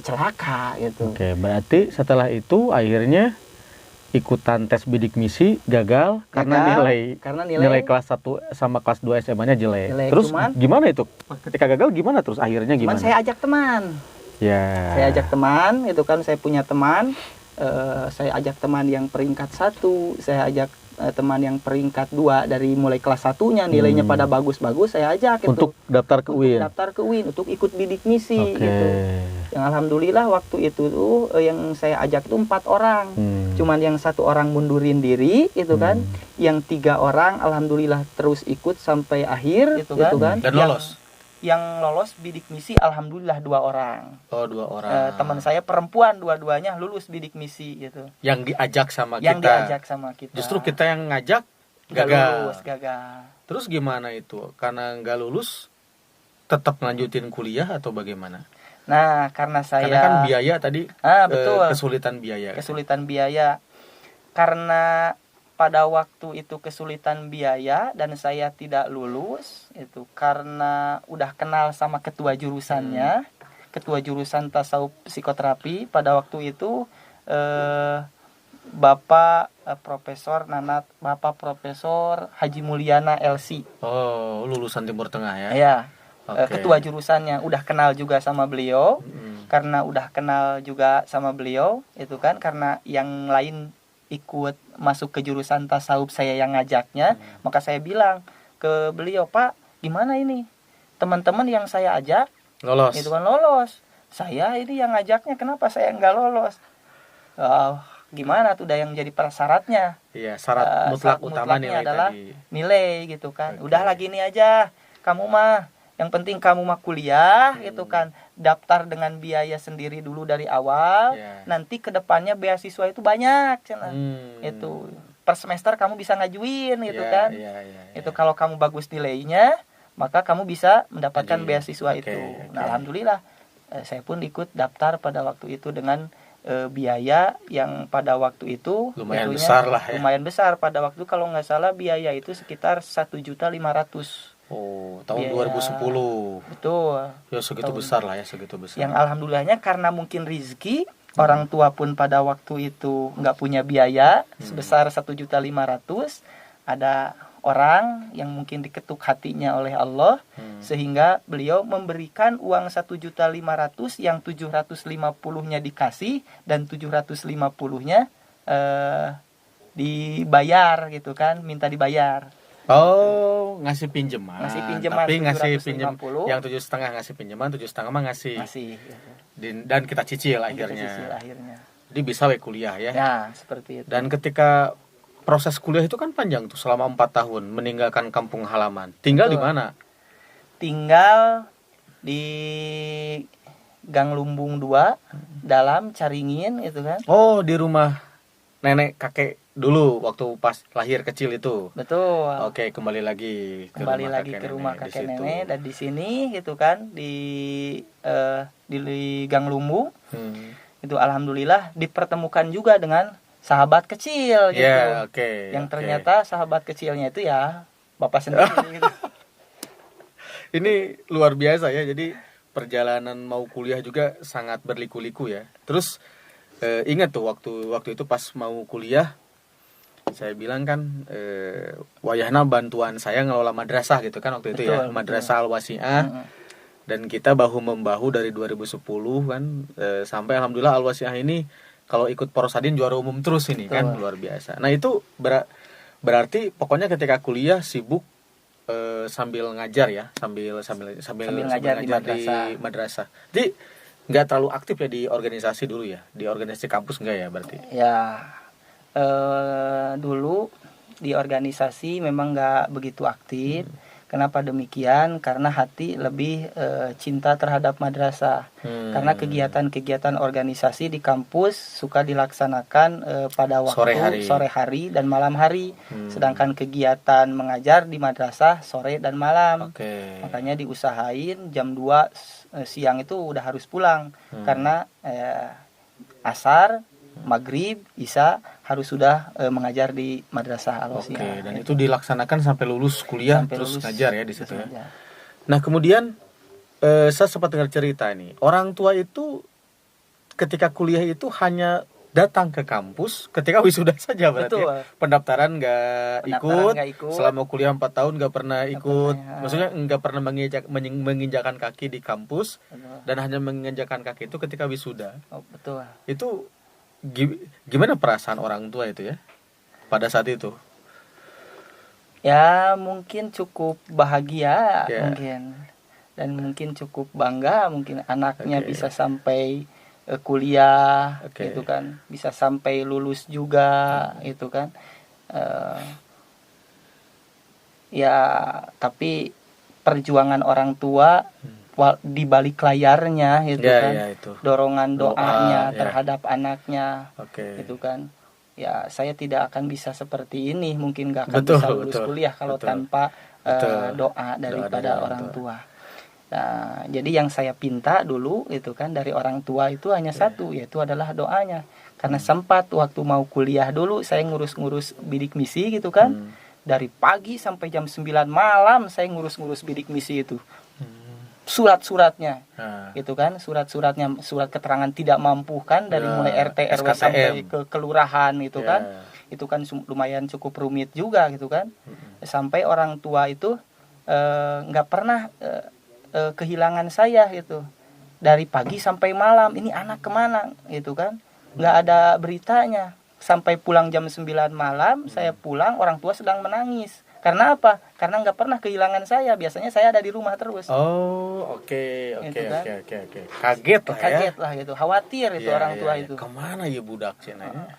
celaka gitu. Oke, berarti setelah itu akhirnya ikutan tes bidik misi gagal karena nilai kelas 1 sama kelas 2 SMA-nya jelek. Terus gimana itu? Ketika gagal gimana terus akhirnya gimana? Cuman saya ajak teman. Ya. Saya ajak teman, itu kan saya punya teman. Saya ajak teman yang peringkat 1, saya ajak teman yang peringkat 2 dari mulai kelas 1-nya nilainya pada bagus-bagus, saya ajak untuk daftar ke UIN. Daftar ke UIN untuk ikut bidik misi Oke. gitu. Yang alhamdulillah waktu itu tuh yang saya ajak tuh 4 orang. Cuman yang 1 orang mundurin diri itu kan. Yang 3 orang alhamdulillah terus ikut sampai akhir gitu kan. Dan lolos. Yang lolos bidik misi alhamdulillah 2 orang. Oh, 2 orang. Teman saya perempuan dua-duanya lulus bidik misi gitu. Yang diajak sama Yang kita. diajak sama kita. Justru kita yang ngajak Nggak gagal. lulus, gagal. Terus gimana itu? Karena nggak lulus tetap lanjutin kuliah atau bagaimana? Nah, karena saya Karena kan biaya tadi betul. kesulitan biaya. Kesulitan biaya. Karena pada waktu itu kesulitan biaya dan saya tidak lulus itu karena udah kenal sama ketua jurusannya, ketua jurusan tasawuf psikoterapi pada waktu itu Bapak Profesor Nanat, Bapak Profesor Haji Mulyana LC. Oh, lulusan Timur Tengah ya? Ya. Oke. Ketua jurusannya udah kenal juga sama beliau. Karena udah kenal juga sama beliau itu kan karena yang lain ikut masuk ke jurusan tasawuf saya yang ngajaknya, maka saya bilang ke beliau, Pak, gimana ini teman-teman yang saya ajak Lolos. itu kan lolos, saya ini yang ngajaknya kenapa saya nggak lolos? Gimana tuh udah yang jadi persyaratnya? Iya, syarat mutlak utama nilai adalah tadi. nilai gitu kan. Oke. Udah lagi ini aja, kamu mah yang penting kamu mah kuliah gitu kan, daftar dengan biaya sendiri dulu dari awal. Nanti kedepannya beasiswa itu banyak, itu per semester kamu bisa ngajuin gitu kan. Itu kalau kamu bagus nilainya, maka kamu bisa mendapatkan beasiswa itu. Nah, alhamdulillah saya pun ikut daftar pada waktu itu dengan biaya yang pada waktu itu lumayan besar lah ya. Lumayan besar pada waktu kalau nggak salah biaya itu sekitar 1.500.000. Oh, tahun biaya, 2010. Betul. Ya segitu besar lah ya, segitu besar. Yang alhamdulillahnya karena mungkin rezeki orang tua pun pada waktu itu nggak punya biaya sebesar 1.500.000. Ada orang yang mungkin diketuk hatinya oleh Allah sehingga beliau memberikan uang 1.500.000 yang 750-nya dikasih dan 750-nya dibayar gitu kan, minta dibayar. Oh, ngasih pinjaman. Ngasih pinjaman. Tapi ngasih pinjam yang 7,5 ngasih pinjaman, 7,5 mah ngasih. Dan kita cicil akhirnya. Jadi bisa we kuliah ya. Ya, seperti itu. Dan ketika proses kuliah itu kan panjang tuh selama 4 tahun meninggalkan kampung halaman. Tinggal di mana? Tinggal di Gang Lumbung 2 dalam Caringin itu kan. Oh, di rumah nenek kakek dulu waktu pas lahir kecil itu. Betul. Oke, kembali lagi ke rumah kakek nenek dan di sini gitu kan di Gang Lumbung. Itu alhamdulillah dipertemukan juga dengan sahabat kecil gitu. Yang ternyata sahabat kecilnya itu ya bapak sendiri gitu. Ini luar biasa ya. Jadi perjalanan mau kuliah juga sangat berliku-liku ya. Terus ingat tuh waktu itu pas mau kuliah saya bilang kan wayahna bantuan saya ngelola madrasah gitu kan waktu itu. Betul, ya Madrasah Al-Wasi'ah. Dan kita bahu-membahu dari 2010 kan sampai alhamdulillah Al-Wasi'ah ini kalau ikut Porosadin juara umum terus ini. Betul. Kan luar biasa. Nah itu Berarti pokoknya ketika kuliah sibuk sambil ngajar ya, sambil ngajar di madrasah. Jadi nggak terlalu aktif ya di organisasi dulu ya, di organisasi kampus nggak ya berarti? Ya, dulu di organisasi memang nggak begitu aktif. Kenapa demikian? Karena hati lebih cinta terhadap madrasah. Karena kegiatan-kegiatan organisasi di kampus suka dilaksanakan pada waktu sore hari dan malam hari. Sedangkan kegiatan mengajar di madrasah sore dan malam. Makanya diusahain jam 2 siang itu udah harus pulang. Karena asar, maghrib, isya harus sudah mengajar di madrasah Al-Wasiyah. Dan itu dilaksanakan sampai lulus kuliah, sampai terus ngajar ya di situ ya. Nah kemudian saya sempat dengar cerita nih, orang tua itu ketika kuliah itu hanya datang ke kampus ketika wisuda saja berarti. Betul. Ya? Pendaftaran nggak ikut, selama kuliah 4 tahun nggak pernah ikut, maksudnya nggak pernah menginjakan kaki di kampus. Betul. Dan hanya menginjakan kaki itu ketika wisuda. Betul. Itu gimana perasaan orang tua itu ya pada saat itu? Ya mungkin cukup bahagia mungkin, dan mungkin cukup bangga mungkin anaknya bisa sampai kuliah gitu kan, bisa sampai lulus juga gitu kan. Ya tapi perjuangan orang tua di balik layarnya gitu kan, itu. Dorongan doanya terhadap anaknya gitu kan. Ya saya tidak akan bisa seperti ini, mungkin gak akan bisa lulus kuliah kalau tanpa doa daripada orang tua. Nah jadi yang saya pinta dulu itu kan dari orang tua itu hanya satu, yaitu adalah doanya. Karena sempat waktu mau kuliah dulu saya ngurus-ngurus bidik misi gitu kan, dari pagi sampai jam 9 malam saya ngurus-ngurus bidik misi itu. Surat-suratnya gitu kan, surat keterangan tidak mampu kan, dari mulai RT RW sampai ke kelurahan gitu kan. Itu kan lumayan cukup rumit juga gitu kan. Sampai orang tua itu nggak pernah kehilangan saya gitu, dari pagi sampai malam. Ini anak kemana gitu kan, nggak ada beritanya. Sampai pulang jam 9 malam saya pulang, orang tua sedang menangis. Karena apa? Karena nggak pernah kehilangan saya. Biasanya saya ada di rumah terus. Oke. Kaget lah gitu. Khawatir itu orang tua itu. Kemana ya budak sih nanya?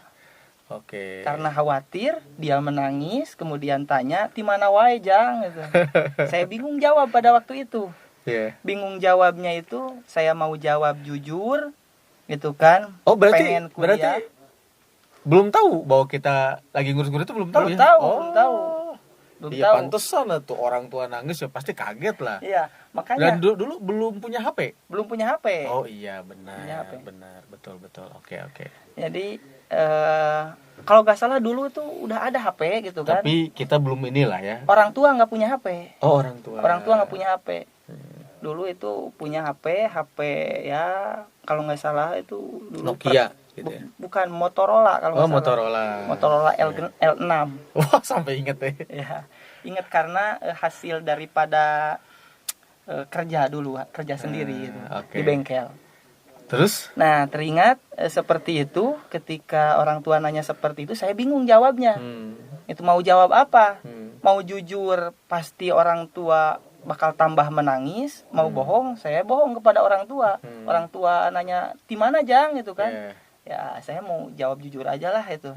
Karena khawatir, dia menangis, kemudian tanya, "Di mana wae Jang?" gitu. Saya bingung jawab pada waktu itu. Bingung jawabnya itu, saya mau jawab jujur gitu kan. Pengen kuliah. Berarti belum tahu bahwa kita lagi ngurus-ngurus itu belum tahu. Belum tahu. Iya pantesan tuh orang tua nangis ya, pasti kaget lah. Iya, makanya. Dan dulu belum punya HP. Oh iya benar. Betul. Oke. Jadi kalau nggak salah dulu tuh udah ada HP gitu kan. Tapi kita belum inilah ya. Orang tua nggak punya HP. Orang tua nggak punya HP. Dulu itu punya HP ya kalau nggak salah itu dulu Nokia. Gitu ya? Bukan Motorola kalau nggak salah. Motorola L6. Wah sampai inget ya. Ingat karena hasil daripada kerja sendiri gitu, di bengkel. Terus? Nah teringat seperti itu, ketika orang tua nanya seperti itu saya bingung jawabnya. Itu mau jawab apa? Mau jujur pasti orang tua bakal tambah menangis, mau bohong saya bohong kepada orang tua. Orang tua nanya di mana Jang gitu kan. Ya saya mau jawab jujur aja lah itu.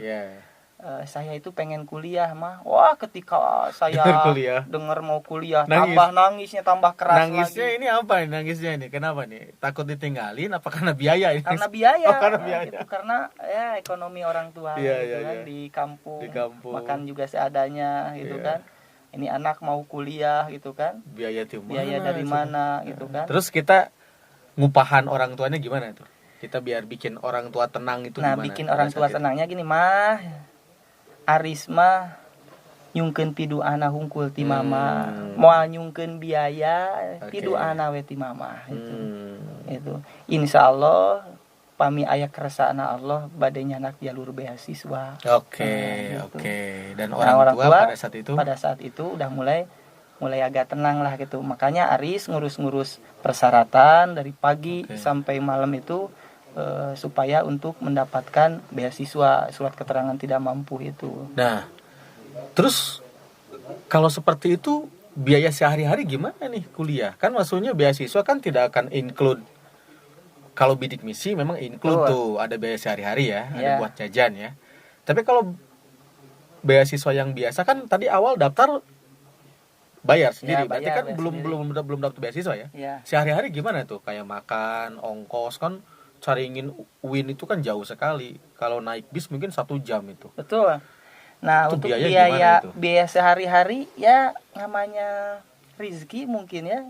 Saya itu pengen kuliah mah. Wah ketika saya dengar mau kuliah, tambah keras. Nangisnya lagi. Ini apa nih nangisnya ini? Kenapa nih? Takut ditinggalin apa karena biaya ini? Karena biaya. Karena biaya. Itu karena ya ekonomi orang tua gitu kan. Di kampung. Makan juga seadanya gitu kan. Ini anak mau kuliah gitu kan. Biaya dari mana gitu kan. Terus kita ngupahan orang tuanya gimana tuh? Kita biar bikin orang tua tenang itu gimana? Nah, bikin orang tua tenangnya gini, mah Aris mah nyungkeun pidu ana hungkul ti mama. Moal nyungkeun biaya pidu ana we ti mama itu. Insyaallah pami aya keresaana Allah bade nyanak jalur beasiswa. Oke. Dan orang tua pada saat itu udah mulai agak tenang lah gitu. Makanya Aris ngurus-ngurus persyaratan dari pagi sampai malam itu supaya untuk mendapatkan beasiswa, surat keterangan tidak mampu itu. Nah, Terus kalau seperti itu biaya sehari-hari gimana nih kuliah? Kan maksudnya beasiswa kan tidak akan include, kalau bidik misi memang include tuh ada biaya sehari-hari ya, ada buat jajan ya. Tapi kalau beasiswa yang biasa kan tadi awal daftar bayar sendiri, berarti kan belum daftar beasiswa ya. Sehari-hari gimana tuh? Kayak makan, ongkos kan caringin UIN itu kan jauh sekali. Kalau naik bis mungkin 1 jam itu. Betul. Nah, itu untuk biaya sehari-hari ya namanya rizki mungkin ya.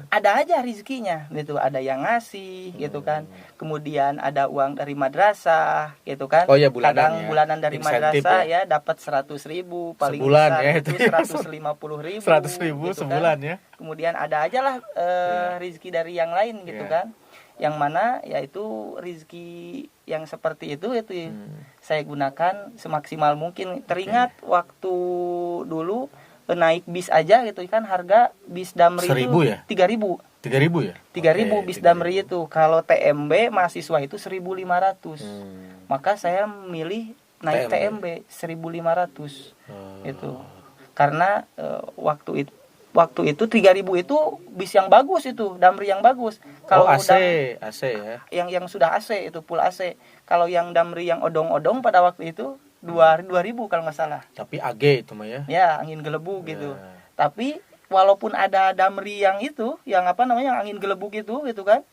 Ada aja rizkinya gitu, ada yang ngasih gitu kan. Kemudian ada uang dari madrasah gitu kan. Oh ya, bulanan kadang ya. bulanan dari Insentif madrasah ya dapat 100.000 paling sebulan besar ya, itu itu 150.000. 100.000 gitu sebulan kan. ya. Kemudian ada aja lah rizki dari yang lain gitu kan. Yang mana yaitu rizki yang seperti itu saya gunakan semaksimal mungkin. Teringat waktu dulu naik bis aja gitu kan, harga bis Damri 1.000 itu ya? 3.000. 3.000 ya? 3.000 bis Damri itu. Kalau TMB mahasiswa itu 1.500. Maka saya milih naik TMB 1.500. Itu. Karena waktu itu 3.000 itu bis yang bagus itu, Damri yang bagus. Kalau AC ya. Yang sudah AC itu full AC. Kalau yang Damri yang odong-odong pada waktu itu 2.000 kalau nggak salah. Tapi AG itu mah ya. Ya, angin gelebu gitu. Tapi walaupun ada Damri yang itu, yang yang angin gelebu gitu kan.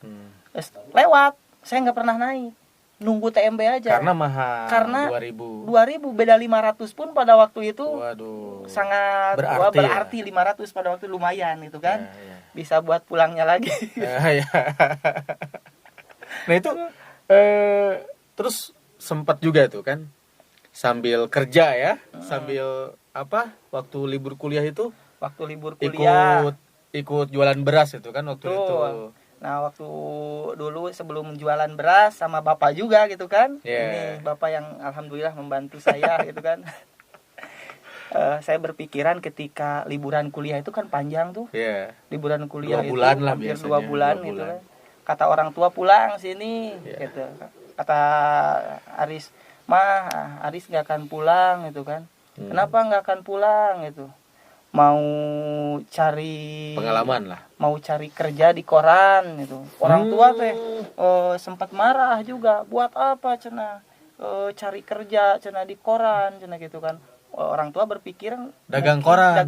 Lewat, saya nggak pernah naik. Nunggu TMB aja. Karena mahal. Karena 2.000 beda 500 pun pada waktu itu. Waduh. Sangat berarti ya? 500 pada waktu lumayan gitu kan. Ya. Bisa buat pulangnya lagi. Ya. Nah itu terus sempat juga tuh kan sambil kerja ya, sambil waktu libur kuliah itu? Waktu libur kuliah ikut jualan beras itu kan waktu itu. Nah, waktu dulu sebelum jualan beras sama bapak juga gitu kan. Ini bapak yang alhamdulillah membantu saya gitu kan. Saya berpikiran ketika liburan kuliah itu kan panjang tuh. Liburan kuliah 2 bulan itu lah hampir biasanya, 2 bulan gitu kan. Kata orang tua pulang sini gitu. Kata Aris, Aris nggak akan pulang gitu kan. Kenapa nggak akan pulang gitu? Mau cari pengalaman lah, mau cari kerja di koran gitu. Orang tua teh sempat marah juga, buat apa cenah cari kerja cenah di koran cenah gitu kan. Orang tua berpikir dagang koran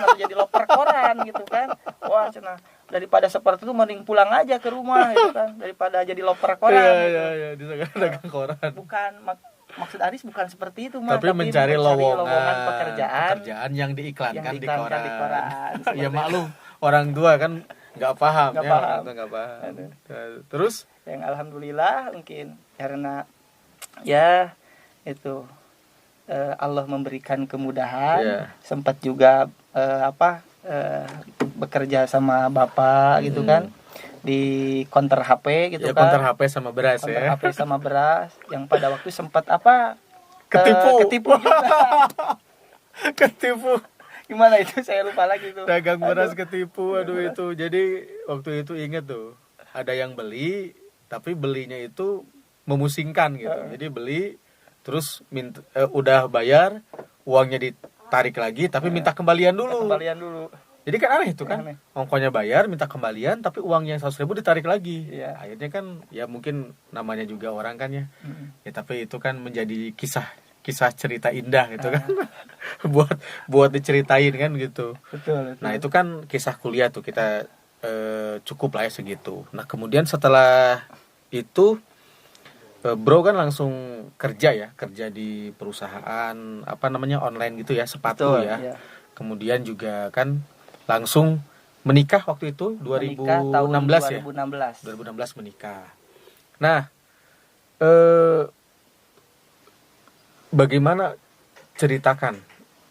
atau jadi loper koran gitu kan. Wah cenah, daripada seperti itu mending pulang aja ke rumah gitu kan, daripada jadi loper koran. Iya, dagang koran. Bukan maksud Aris bukan seperti itu tapi mencari lowongan pekerjaan yang diiklankan di koran. Ya maklum, orang tua kan nggak paham. Terus yang alhamdulillah mungkin karena ya itu Allah memberikan kemudahan, sempat juga bekerja sama bapak gitu kan. Di counter HP gitu kan. Counter HP sama beras counter HP sama beras yang pada waktu sempat ketipu juga. Ketipu. Gimana itu saya lupa lagi tuh. Dagang beras ketipu, itu. Jadi waktu itu inget tuh, ada yang beli tapi belinya itu memusingkan gitu. Jadi beli terus udah bayar, uangnya ditarik lagi tapi minta kembalian dulu. Jadi kan aneh itu kan, ongkonya bayar, minta kembalian, tapi uangnya 100.000 ditarik lagi. Akhirnya kan, ya mungkin namanya juga orang kan ya. Ya tapi itu kan menjadi kisah cerita indah gitu kan. buat diceritain kan gitu. Betul. Nah itu kan kisah kuliah tuh, kita cukup lah ya segitu. Nah kemudian setelah itu, bro kan langsung kerja di perusahaan online gitu ya, sepatu. Betul, ya. Kemudian juga kan langsung menikah waktu itu 2016 ya. 2016 menikah. Nah, bagaimana ceritakan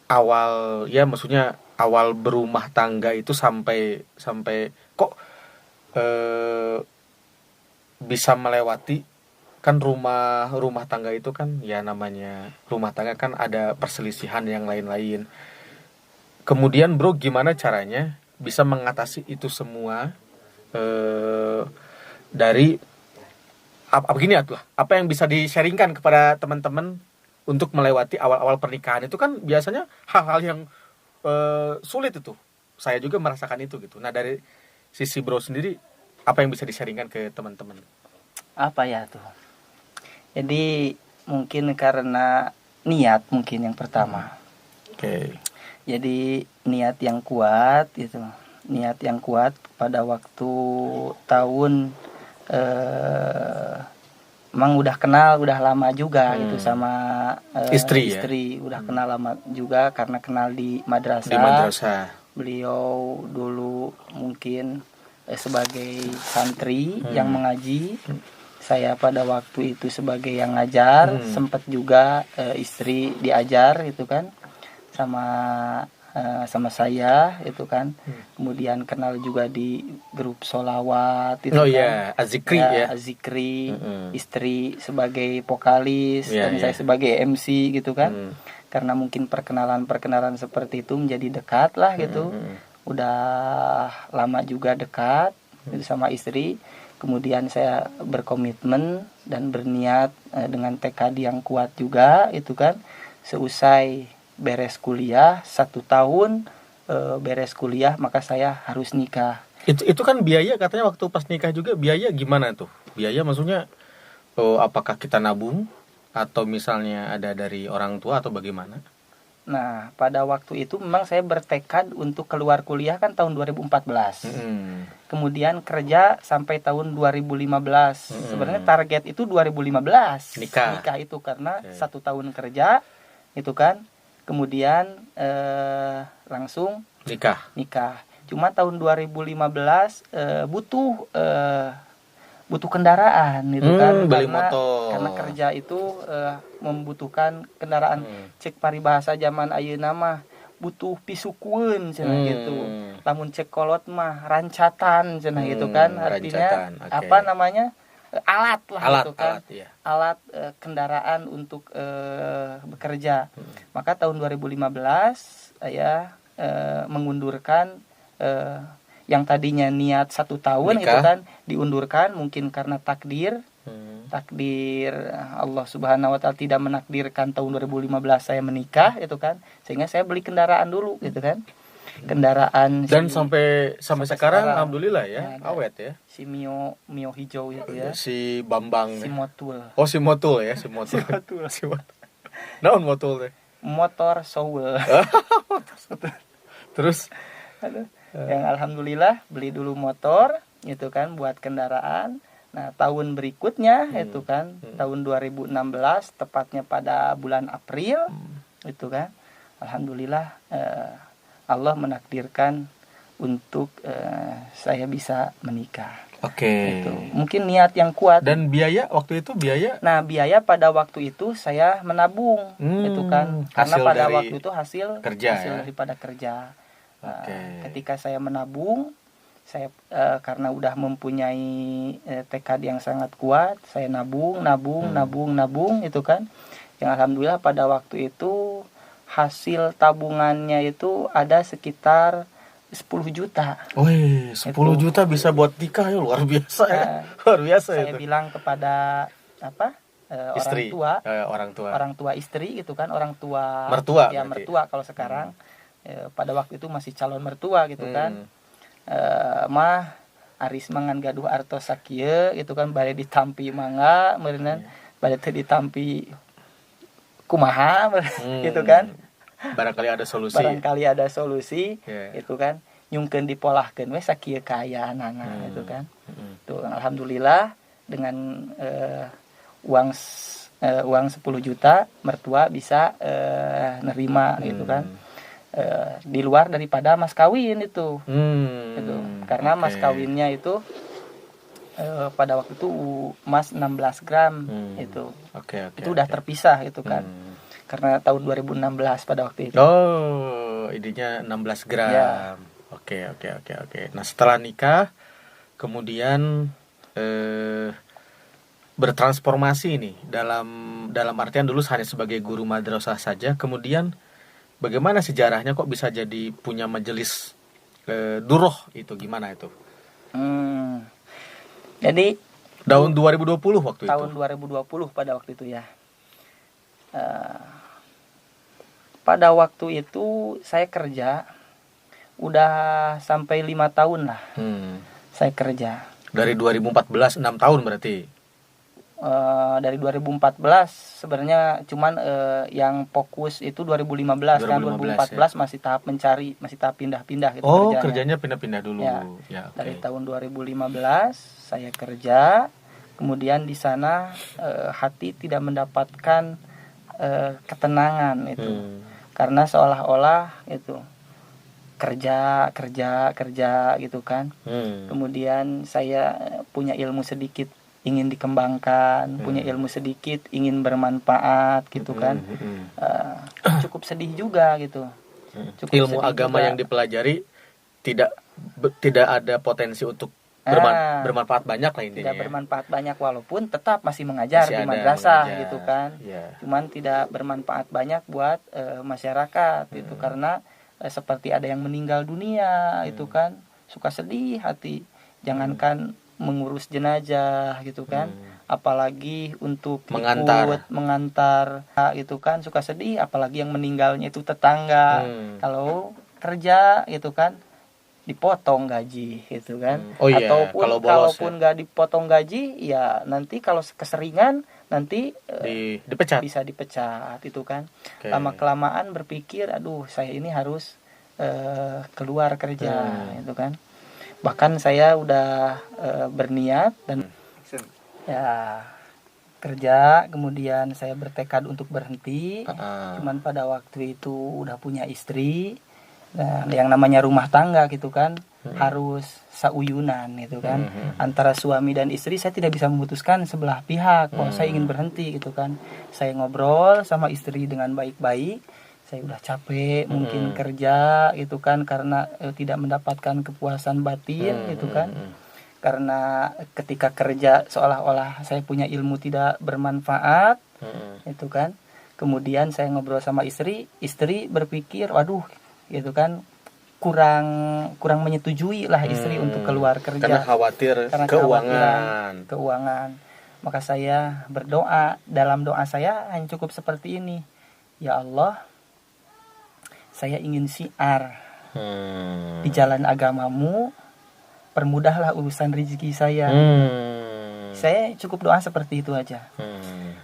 awal maksudnya awal berumah tangga itu sampai kok bisa melewati kan rumah tangga itu kan ya namanya rumah tangga kan ada perselisihan yang lain-lain. Kemudian bro gimana caranya bisa mengatasi itu semua dari begini atuh, apa yang bisa di-sharingkan kepada teman-teman untuk melewati awal-awal pernikahan itu kan biasanya hal-hal yang sulit itu. Saya juga merasakan itu gitu. Nah, dari sisi bro sendiri, apa yang bisa di-sharingkan ke teman-teman? Apa ya tuh? Jadi mungkin karena niat mungkin yang pertama. Oke. Jadi niat yang kuat itu, niat yang kuat pada waktu tahun emang udah kenal udah lama juga gitu sama Istri ya? udah kenal lama juga karena kenal di madrasah. Di madrasah. Beliau dulu mungkin sebagai santri yang mengaji. Saya pada waktu itu sebagai yang ngajar, sempat juga istri diajar itu kan sama saya itu kan. Kemudian kenal juga di grup solawat itu kan. Azikri ya. Azikri, istri sebagai vokalis dan saya iya. sebagai MC gitu kan. Karena mungkin perkenalan seperti itu menjadi dekat lah gitu. Udah lama juga dekat gitu sama istri. Kemudian saya berkomitmen dan berniat dengan tekad yang kuat juga itu kan. Seusai beres kuliah 1 tahun beres kuliah maka saya harus nikah. Itu kan biaya katanya waktu pas nikah juga biaya gimana tuh? Biaya maksudnya apakah kita nabung atau misalnya ada dari orang tua atau bagaimana? Nah, pada waktu itu memang saya bertekad untuk keluar kuliah kan tahun 2014. Kemudian kerja sampai tahun 2015. Sebenarnya target itu 2015. Nikah itu karena 1 tahun kerja itu kan. Kemudian langsung nikah. Cuma tahun 2015 butuh kendaraan gitu kan, beli motor. Karena kerja itu membutuhkan kendaraan. Cek paribahasa zaman ayeuna mah butuh pisukueun cenah gitu. Lamun cek kolot mah rancatan cenah gitu kan. Artinya apa namanya? Alat lah gitu kan. Alat kendaraan untuk bekerja. Maka tahun 2015 saya mengundurkan yang tadinya niat 1 tahun itu kan diundurkan mungkin karena takdir Allah Subhanahu wa taala tidak menakdirkan tahun 2015 saya menikah itu kan, sehingga saya beli kendaraan dulu gitu kan. Kendaraan dan sampai sekarang alhamdulillah ya, awet ya. Si Mio hijau itu ya. Si Bambang. Si Motul. Oh, si Motul ya, si Motul. Naon Motul teh? Motor Soul. Terus yang alhamdulillah beli dulu motor itu kan buat kendaraan. Nah, tahun berikutnya itu kan tahun 2016 tepatnya pada bulan April itu kan alhamdulillah Allah menakdirkan untuk saya bisa menikah. Oke. Itu mungkin niat yang kuat. Dan biaya waktu itu biaya? Nah, biaya pada waktu itu saya menabung itu kan karena pada waktu itu hasil daripada kerja. Ketika saya menabung, saya karena udah mempunyai tekad yang sangat kuat, saya nabung itu kan. Yang alhamdulillah pada waktu itu hasil tabungannya itu ada sekitar 10 juta. Wih, 10 juta bisa buat nikah ya, luar biasa ya. Luar biasa ya. Saya bilang kepada istri, orang tua istri itu kan, orang tua mertua ya berarti. Mertua kalau sekarang pada waktu itu masih calon mertua gitu kan. Mah aris mangan gaduh artos sakieu gitu kan, bade ditampi mangga meureunna bade teu ditampi kumaha gitu kan. Barangkali ada solusi itu kan, nyungkeun dipolahkeun we sakieu kaayaan itu kan. Tuh alhamdulillah dengan uang 10 juta mertua bisa nerima gitu kan. Di luar daripada mas kawin itu. Gitu. Karena mas kawinnya itu pada waktu itu emas 16 gram itu. Itu udah terpisah gitu kan. Karena tahun 2016 pada waktu itu. Oh, idenya 16 gram. Ya. Oke. Nah, setelah nikah kemudian bertransformasi nih dalam artian dulu hanya sebagai guru madrasah saja, kemudian bagaimana sejarahnya kok bisa jadi punya majelis duroh itu, gimana itu? Jadi tahun 2020 waktu itu. Tahun 2020 pada waktu itu ya. Pada waktu itu saya kerja udah sampai 5 tahun lah. Saya kerja Dari 2014 6 tahun berarti. dari 2014 sebenarnya, cuman yang fokus itu 2015 kan. 2014 ya. Masih tahap mencari, masih tahap pindah-pindah gitu. Kerjanya pindah-pindah dulu ya, okay. Dari tahun 2015 saya kerja, kemudian di sana hati tidak mendapatkan ketenangan itu. Karena seolah-olah itu kerja gitu kan. Kemudian saya punya ilmu sedikit, ingin dikembangkan, punya ilmu sedikit, ingin bermanfaat gitu kan. Cukup sedih juga gitu. Ilmu agama juga yang dipelajari tidak ada potensi untuk bermanfaat banyak lah intinya. Tidak bermanfaat banyak, walaupun tetap masih mengajar di madrasah gitu kan. Cuman tidak bermanfaat banyak buat masyarakat itu, karena seperti ada yang meninggal dunia itu kan, suka sedih hati. Jangankan mengurus jenazah gitu kan, apalagi untuk mengantar gitu kan, suka sedih. Apalagi yang meninggalnya itu tetangga. Kalau kerja gitu kan dipotong gaji gitu kan. Ataupun kalaupun nggak dipotong gaji, ya nanti kalau keseringan nanti dipecat. Bisa dipecat itu kan. Lama kelamaan berpikir, aduh saya ini harus keluar kerja itu kan. Bahkan saya udah berniat dan ya kerja, kemudian saya bertekad untuk berhenti. Cuman pada waktu itu udah punya istri. Nah, yang namanya rumah tangga gitu kan, harus sauyunan gitu kan. Antara suami dan istri saya tidak bisa memutuskan sebelah pihak kalau saya ingin berhenti gitu kan. Saya ngobrol sama istri dengan baik-baik. Saya udah capek mungkin kerja gitu kan, karena tidak mendapatkan kepuasan batin gitu kan. Karena ketika kerja seolah-olah saya punya ilmu tidak bermanfaat itu kan. Kemudian saya ngobrol sama istri berpikir, waduh gitu kan, kurang menyetujui lah istri untuk keluar kerja karena khawatir keuangan. Maka saya berdoa, dalam doa saya hanya cukup seperti ini, ya Allah, saya ingin syiar di jalan agamamu, permudahlah urusan rezeki saya. Saya cukup doa seperti itu aja.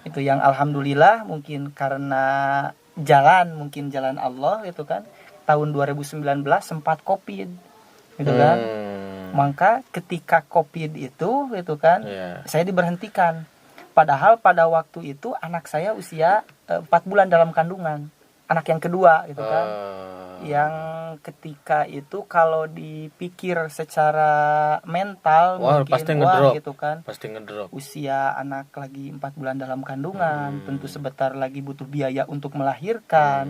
Itu yang alhamdulillah, mungkin karena jalan Allah gitu kan. Tahun 2019 sempat Covid gitu kan. Maka ketika Covid itu gitu kan, saya diberhentikan. Padahal pada waktu itu anak saya usia 4 bulan dalam kandungan. Anak yang kedua gitu kan. Yang ketika itu kalau dipikir secara mental mungkin pasti ngedrop gitu kan. Pasti ngedrop. Usia anak lagi 4 bulan dalam kandungan, tentu sebentar lagi butuh biaya untuk melahirkan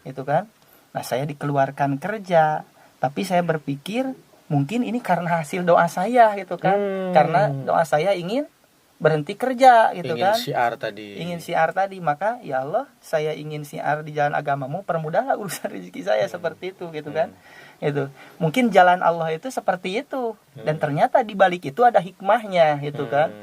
gitu kan. Nah, saya dikeluarkan kerja, tapi saya berpikir mungkin ini karena hasil doa saya gitu kan. Karena doa saya ingin berhenti kerja gitu kan. Ingin syiar tadi, maka ya Allah, saya ingin syiar di jalan agamamu, permudahlah urusan rezeki saya seperti itu gitu kan. Itu. Mungkin jalan Allah itu seperti itu, dan ternyata di balik itu ada hikmahnya gitu kan.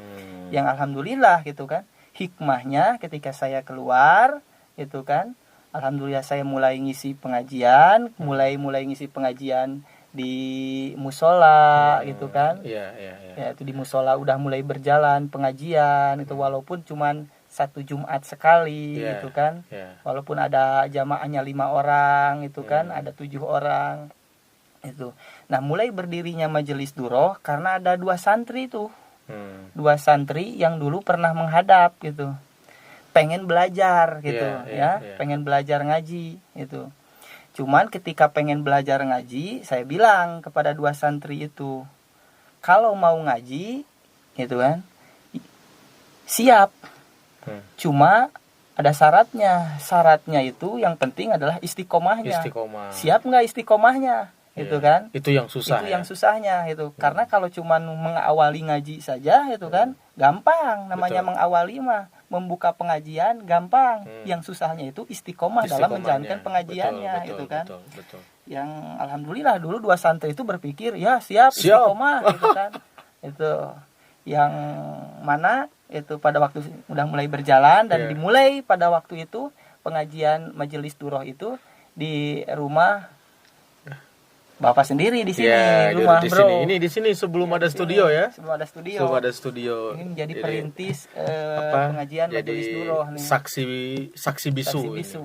Yang alhamdulillah gitu kan. Hikmahnya ketika saya keluar gitu kan, alhamdulillah saya mulai ngisi pengajian, mulai ngisi pengajian di musola gitu kan. Ya itu di musola udah mulai berjalan pengajian itu, walaupun cuman 1 Jumat sekali gitu kan. Walaupun ada jamaahnya 5 orang itu kan, ada 7 orang itu. Nah, mulai berdirinya majelis duroh karena ada 2 santri itu. 2 santri yang dulu pernah menghadap gitu. Pengen belajar gitu pengen belajar ngaji gitu. Cuman ketika pengen belajar ngaji, saya bilang kepada 2 santri itu, kalau mau ngaji gitu kan, siap. Cuma ada syaratnya itu yang penting adalah istiqomahnya. Siap nggak istiqomahnya gitu kan. Itu yang susah. Itu yang susahnya itu. Karena kalau cuman mengawali ngaji saja itu kan gampang, namanya mengawali mah. Membuka pengajian gampang, yang susahnya itu istiqomah dalam menjalankan pengajiannya gitu kan. Betul. Yang alhamdulillah dulu 2 santri itu berpikir ya siap istiqomah gitu kan. Itu yang mana itu pada waktu udah mulai berjalan dan Iya. dimulai pada waktu itu pengajian majelis duroh itu di rumah Bapak sendiri di sini, Ya, rumah di bro. sini. Ini di sini sebelum Ya, ada di sini, studio ya. Sebelum ada studio. Sebelum ada studio. Ini menjadi Jadi, perintis apa? pengajian Jadi majelis duroh nih. saksi bisu. Saksi ini. bisu.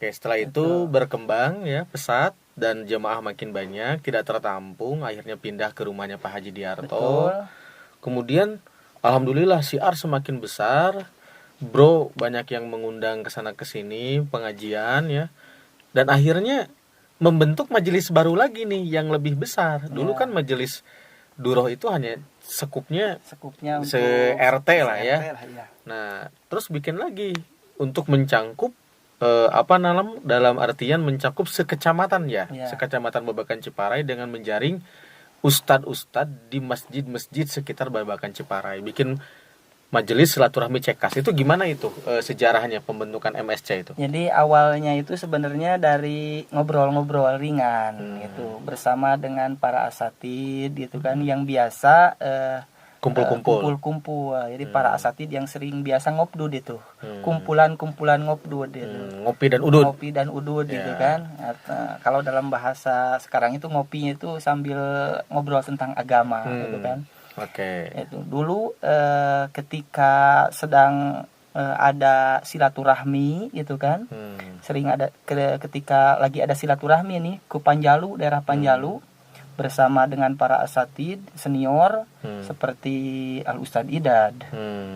Oke, setelah itu berkembang ya, pesat dan jemaah makin banyak, tidak tertampung, akhirnya pindah ke rumahnya Pak Haji Diarto. Betul. Kemudian alhamdulillah siar semakin besar. Bro banyak yang mengundang ke sana ke sini pengajian ya. Dan akhirnya membentuk majelis baru lagi nih yang lebih besar. Dulu Ya. kan majelis duroh itu hanya sekupnya Sekupnya untuk se-RT lah ya. se-RT lah, ya. Nah, terus bikin lagi untuk mencangkup dalam artian mencakup sekecamatan ya, Ya. sekecamatan Babakan Ciparai dengan menjaring ustadz-ustadz di masjid-masjid sekitar Babakan Ciparai, bikin majelis silaturahmi Cekas. Itu gimana itu sejarahnya pembentukan MSC itu? Jadi awalnya itu sebenarnya dari ngobrol-ngobrol ringan gitu bersama dengan para asatid gitu kan yang biasa kumpul-kumpul. Jadi para asatid yang sering biasa ngobdud itu. Kumpulan-kumpulan ngobdud itu. Ngopi dan udud. Ngopi dan udud gitu Ya. kan. Kalau dalam bahasa sekarang itu ngopinya itu sambil ngobrol tentang agama gitu kan. Oke. Itu dulu ketika sedang ada silaturahmi gitu kan. Sering ada ketika lagi ada silaturahmi nih ke Panjalu, daerah Panjalu bersama dengan para asatid senior seperti Al Ustadz Idad.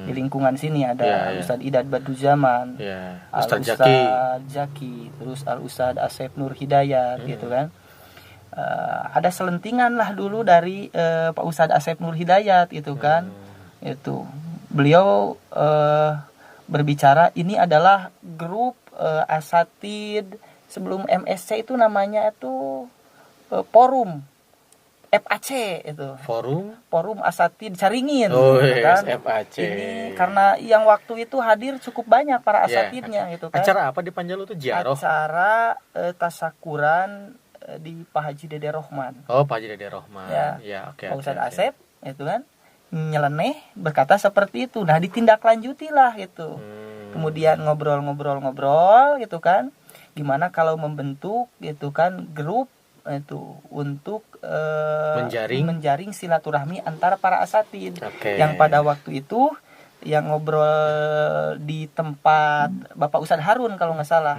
Di lingkungan sini ada Ya, Al ya. Ustadz Idad Baduzaman. Ya, Al Ustadz Jaki. Ustadz Jaki, terus Al Ustadz Asep Nur Hidayat gitu kan. Ada selentingan lah dulu dari Pak Ustadz Asep Nur Hidayat itu kan. Itu beliau berbicara ini adalah grup asatid sebelum MSC itu namanya itu forum FAC itu. Forum Asatid Caringin Oh, gitu kan. FAC. Ini karena yang waktu itu hadir cukup banyak para asatidnya gitu kan. Acara apa di Panjalu itu? Jiaroh. Acara tasakuran di Pak Haji Dede Rohman. Oh, Pak Haji Dede Rohman. Ya. Ya, oke. Pak Ustadz Asep itu kan nyeleneh berkata seperti itu. Nah, ditindaklanjutilah gitu. Kemudian ngobrol-ngobrol gitu kan. Gimana kalau membentuk gitu kan grup itu untuk menjaring silaturahmi antara para asatid. Oke. Yang pada waktu itu yang ngobrol di tempat Bapak Ustadz Harun kalau nggak salah.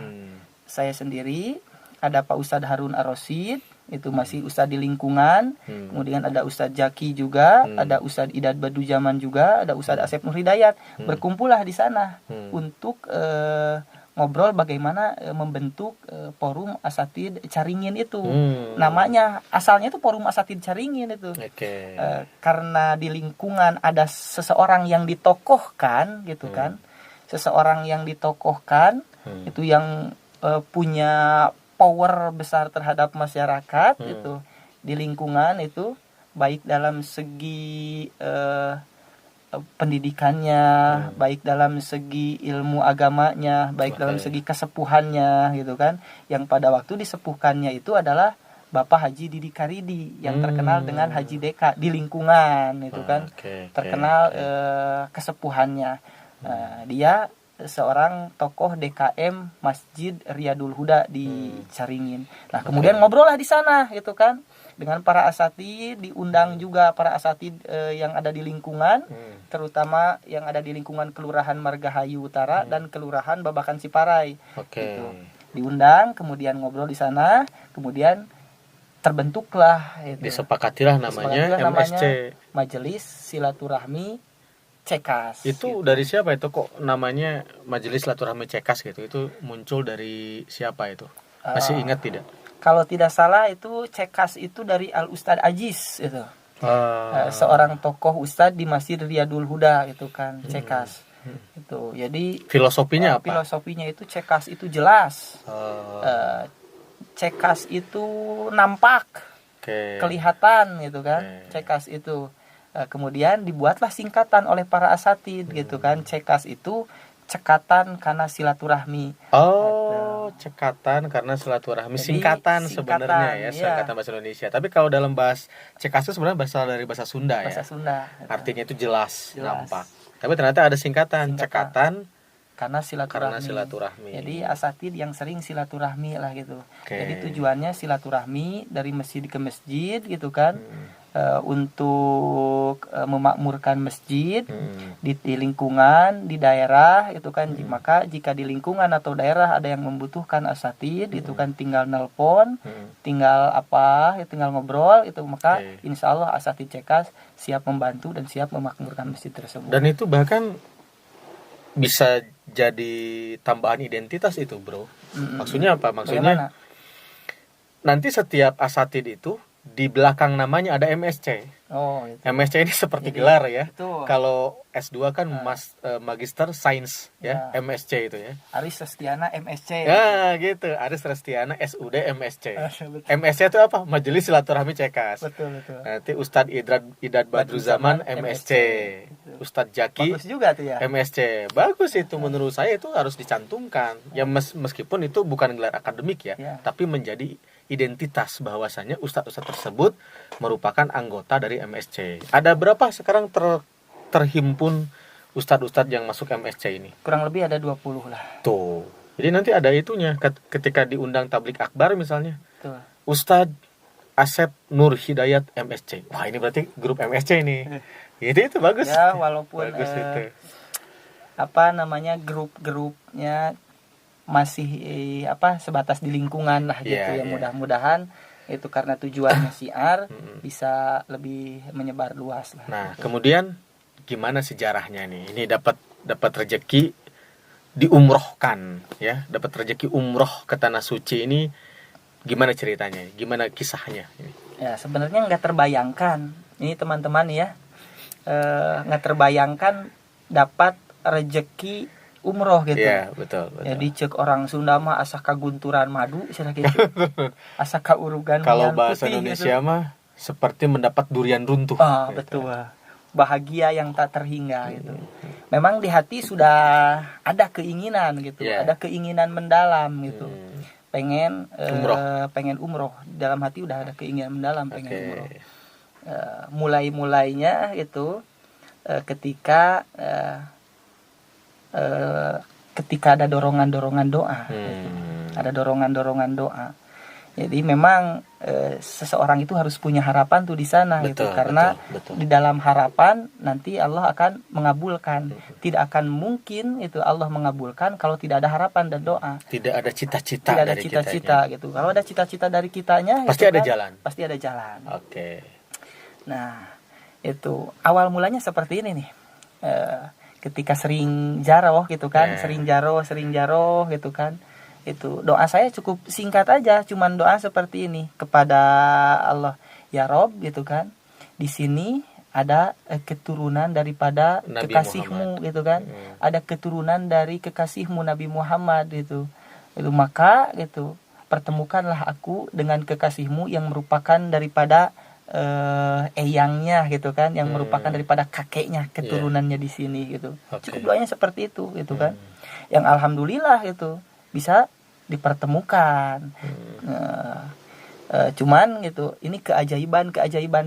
Saya sendiri, ada Pak Ustadz Harun Ar-Rasyid, itu masih Ustadz di lingkungan. Kemudian ada Ustadz Jaki juga, ada Ustadz Idad Baduzaman juga, ada Ustadz Asep Nur Hidayat. Berkumpullah di sana untuk ngobrol bagaimana membentuk forum asatid Caringin itu. Namanya asalnya itu forum asatid Caringin itu. Oke. Karena di lingkungan ada seseorang yang ditokohkan gitu kan. Seseorang yang ditokohkan itu yang punya power besar terhadap masyarakat itu di lingkungan itu, baik dalam segi pendidikannya, baik dalam segi ilmu agamanya, baik dalam segi kesepuhannya gitu kan. Yang pada waktu disepuhkannya itu adalah Bapak Haji Didi Karidi yang terkenal dengan Haji Deka di lingkungan itu kan. Terkenal kesepuhannya. Dia seorang tokoh DKM Masjid Riyadul Huda di Caringin. Nah, kemudian ngobrol lah di sana gitu kan dengan para asatid, diundang juga para asatid yang ada di lingkungan, terutama yang ada di lingkungan Kelurahan Margahayu Utara dan Kelurahan Babakan Ciparai. Gitu. Diundang, kemudian ngobrol di sana, kemudian terbentuklah itu. Disepakatilah namanya MSC, Majelis Silaturahmi Cekas. Itu gitu. dari siapa itu kok namanya Majelis Silaturahmi Cekas gitu? Itu muncul dari siapa itu? Masih ingat tidak? Kalau tidak salah itu Cekas itu dari Al Ustadz Aziz itu. Seorang tokoh ustadz di Masjid Riyadul Huda itu kan Cekas. Itu. Jadi filosofinya apa? Filosofinya itu Cekas itu jelas. Cekas itu nampak. Kelihatan gitu kan. Cekas itu. Kemudian dibuatlah singkatan oleh para asatid gitu kan. Cekas itu cekatan karena silaturahmi. Cekatan karena silaturahmi. Jadi, singkatan sebenarnya ya, iya. singkatan bahasa Indonesia. Tapi kalau dalam bahasa Cekas itu sebenarnya berasal dari bahasa Sunda ya. Bahasa Sunda. Artinya itu jelas, nampak. Tapi ternyata ada singkatan. Cekatan karena karena silaturahmi. silaturahmi. Jadi asatid yang sering silaturahmi lah gitu. Oke. Jadi tujuannya silaturahmi dari masjid ke masjid gitu kan. Untuk memakmurkan masjid di lingkungan, di daerah itu kan. Maka jika di lingkungan atau daerah ada yang membutuhkan asatid itu kan tinggal nelpon, tinggal tinggal ngobrol itu, maka insya Allah asatid Cekas siap membantu dan siap memakmurkan masjid tersebut. Dan itu bahkan bisa jadi tambahan identitas itu, bro. Maksudnya apa? Maksudnya Bagaimana? nanti setiap asatid itu di belakang namanya ada MSC. Oh, itu. MSC ini seperti Jadi, gelar ya. itu. Kalau S2 kan Magister Sains ya, Ya. MSC itu ya. Aris Sestiana MSC. Ya gitu, Aris Restiana SUD MSC. Betul. MSC itu apa? Majelis Silaturahmi Cekas. Betul. Nanti Ustadz Idad Badruzaman MSC. Ustadz Jaki Bagus juga tuh ya. MSC. Bagus itu, menurut saya itu harus dicantumkan. Ya meskipun itu bukan gelar akademik ya, Ya. tapi menjadi identitas bahwasanya ustadz-ustadz tersebut merupakan anggota dari MSC. Ada berapa sekarang terhimpun ustadz-ustadz yang masuk MSC ini? Kurang lebih ada 20 lah. Tuh. Jadi nanti ada itunya ketika diundang tablik akbar misalnya. Tuh. Ustadz Asep Nur Hidayat MSC. Wah, ini berarti grup MSC ini. Itu bagus. Ya, walaupun Bagus itu. grup-grupnya masih sebatas di lingkungan lah gitu Iya, ya. iya. Mudah-mudahan itu karena tujuannya syiar bisa lebih menyebar luas lah. Nah, kemudian gimana sejarahnya nih? Ini dapat rezeki diumrohkan ya, dapat rezeki umroh ke tanah suci ini, gimana ceritanya? Gimana kisahnya ini? Ya, sebenarnya nggak terbayangkan ini teman-teman ya, nggak terbayangkan dapat rezeki umroh gitu. Iya, betul. Jadi cek orang Sunda mah asa kagunturan madu cenah gitu. Asa kaurugan Kalau minyak bahasa putih Indonesia gitu. mah seperti mendapat durian runtuh. Gitu. Betul. Bahagia yang tak terhingga gitu. Memang di hati sudah ada keinginan gitu, Yeah. ada keinginan mendalam gitu. Pengen umroh. Dalam hati udah ada keinginan mendalam pengen umroh. Mulainya itu ketika ada dorongan doa. Gitu. Ada dorongan doa. Jadi memang seseorang itu harus punya harapan tuh di sana gitu, karena betul. di dalam harapan nanti Allah akan mengabulkan. Tidak akan mungkin itu Allah mengabulkan kalau tidak ada harapan dan doa. Tidak ada cita-cita Tidak ada dari cita-cita gitu. Kalau ada cita-cita dari kitanya pasti gitu ada kan, jalan. Pasti ada jalan. Oke. Nah, itu awal mulanya seperti ini nih. Ketika sering jaroh gitu kan, sering jaroh gitu kan. Itu doa saya cukup singkat aja, cuman doa seperti ini kepada Allah, ya Rob gitu kan. Di sini ada keturunan daripada Nabi kekasihmu Muhammad. gitu kan. Ada keturunan dari kekasihmu Nabi Muhammad gitu. Itu maka gitu pertemukanlah aku dengan kekasihmu yang merupakan daripada eyangnya gitu kan, yang merupakan daripada kakeknya, keturunannya di sini gitu. Cukup doanya seperti itu gitu kan. Yang alhamdulillah itu bisa dipertemukan. Cuman gitu, ini keajaiban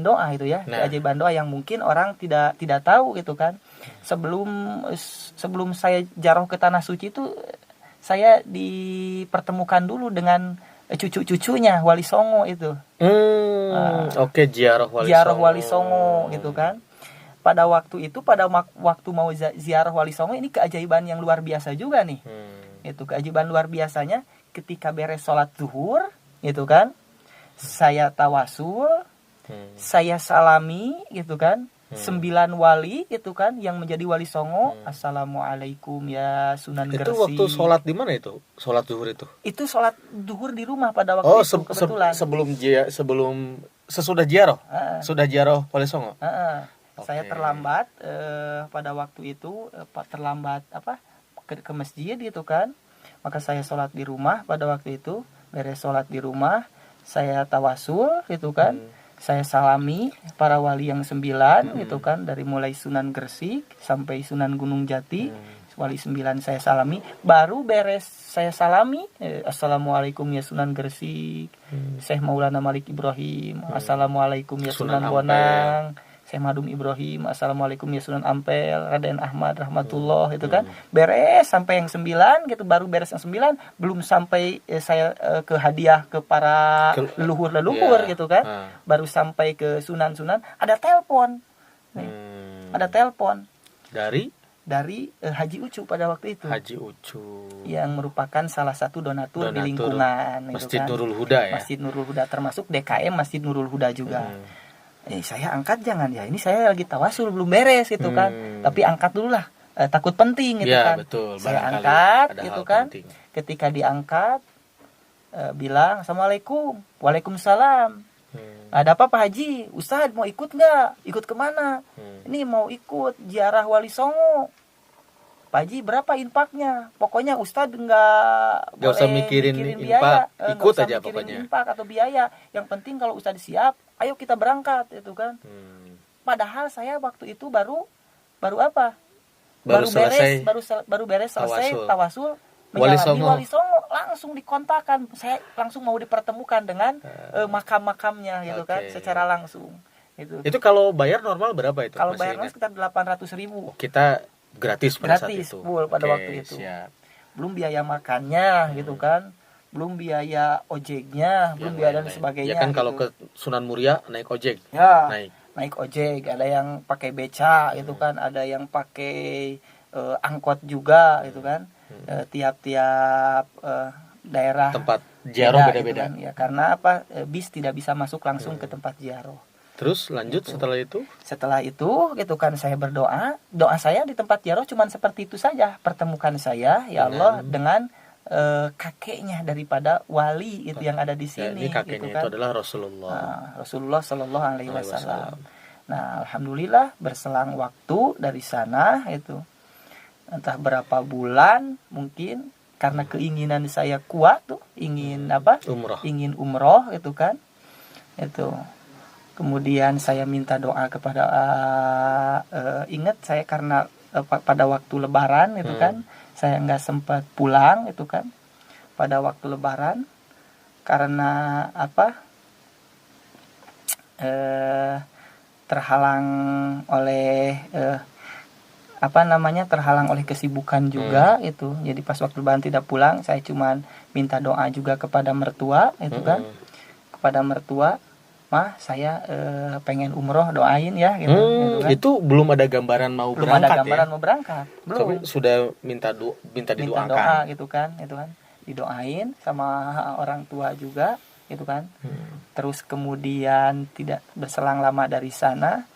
doa itu ya. Keajaiban doa yang mungkin orang tidak tahu gitu kan. Sebelum saya jaroh ke tanah suci itu, saya dipertemukan dulu dengan cucu-cucunya Wali Songo itu. Oke, ziarah Wali Songo gitu kan. Pada waktu mau ziarah Wali Songo, ini keajaiban yang luar biasa juga nih. Itu keajaiban luar biasanya ketika beres sholat zuhur gitu kan, saya tawasul, saya salami gitu kan, 9 wali gitu kan yang menjadi Wali Songo. Assalamualaikum ya Sunan Gresik. Itu waktu sholat di mana itu? Sholat zuhur itu? Itu sholat zuhur di rumah pada waktu itu kebetulan. Sebelum sesudah ziarah. Sudah ziarah Wali Songo. Saya terlambat pada waktu itu, terlambat ke masjid gitu kan. Maka saya sholat di rumah pada waktu itu. Beres sholat di rumah, saya tawasul gitu kan. Saya salami para wali yang 9 gitu kan, dari mulai Sunan Gresik sampai Sunan Gunung Jati. Wali 9 saya salami, baru beres saya salami, Assalamualaikum ya Sunan Gresik, Syekh Maulana Malik Ibrahim, Assalamualaikum ya Sunan Bonang, Syekh Madum Ibrahim, Assalamualaikum ya Sunan Ampel, Raden Ahmad rahmatullah itu kan. Beres sampai yang 9 gitu, baru beres yang 9, belum sampai saya ke hadiah ke para leluhur gitu kan. Baru sampai ke sunan-sunan, ada telepon. Ada telepon dari Haji Ucu pada waktu itu. Haji Ucu yang merupakan salah satu donatur di lingkungan Masjid kan. Nurul Huda ya. Masjid Nurul Huda, termasuk DKM Masjid Nurul Huda juga. Saya angkat jangan ya. Ini saya lagi tawasul belum beres gitu kan. Tapi angkat dulu lah. Takut penting gitu kan. Betul. Saya angkat gitu kan. Penting. Ketika diangkat bilang Assalamualaikum. Waalaikumsalam. Ada apa Pak Haji? Ustadz mau ikut nggak? Ikut kemana? Ini mau ikut ziarah Wali Songo. Pak Haji berapa infaknya? Pokoknya Ustadz nggak usah mikirin biaya. Ikut aja pokoknya. Infak atau biaya. Yang penting kalau Ustadz siap, ayo kita berangkat itu kan. Padahal saya waktu itu baru apa? Baru beres selesai tawasul. Menyalami Wali Songo, langsung dikontakkan. Saya langsung mau dipertemukan dengan makam-makamnya gitu kan, secara langsung. Itu kalau bayar normal berapa itu? Kalau bayar sekitar 800.000. Kita gratis pada saat itu. Full pada waktu itu. Siap. Belum biaya makannya gitu kan. Belum biaya ojeknya, belum biaya dan sebagainya. Ya kan kalau ke Sunan Muria naik ojek. Ya. Naik ojek, ada yang pakai beca gitu kan, ada yang pakai angkot juga gitu kan. Tiap-tiap daerah tempat ziarah beda-beda gitu kan. Ya, karena apa, bis tidak bisa masuk langsung ke tempat ziarah. Terus lanjut gitu. Setelah itu gitu kan, saya berdoa. Doa saya di tempat ziarah cuma seperti itu saja. Pertemukan saya ya Allah dengan kakeknya daripada wali itu yang ada di sini. Ini kakeknya gitu kan. Itu adalah Rasulullah. Rasulullah Shallallahu Alaihi Wasallam. Nah, alhamdulillah berselang waktu dari sana itu. Entah berapa bulan mungkin, karena keinginan saya kuat tuh, ingin umroh itu kan. Itu kemudian saya minta doa kepada ingat saya karena pada waktu lebaran itu kan, saya nggak sempat pulang itu kan pada waktu lebaran karena apa, terhalang oleh terhalang oleh kesibukan juga itu. Jadi pas waktu lebaran tidak pulang, saya cuman minta doa juga kepada mertua itu kan. Kepada mertua, "Mah, saya pengen umroh, doain ya," gitu, gitu kan. Itu belum ada gambaran mau berangkat. Mau berangkat. Belum. Tapi sudah minta didoakan. Minta doa gitu kan, itu kan. Didoain sama orang tua juga gitu kan. Terus kemudian tidak berselang lama dari sana,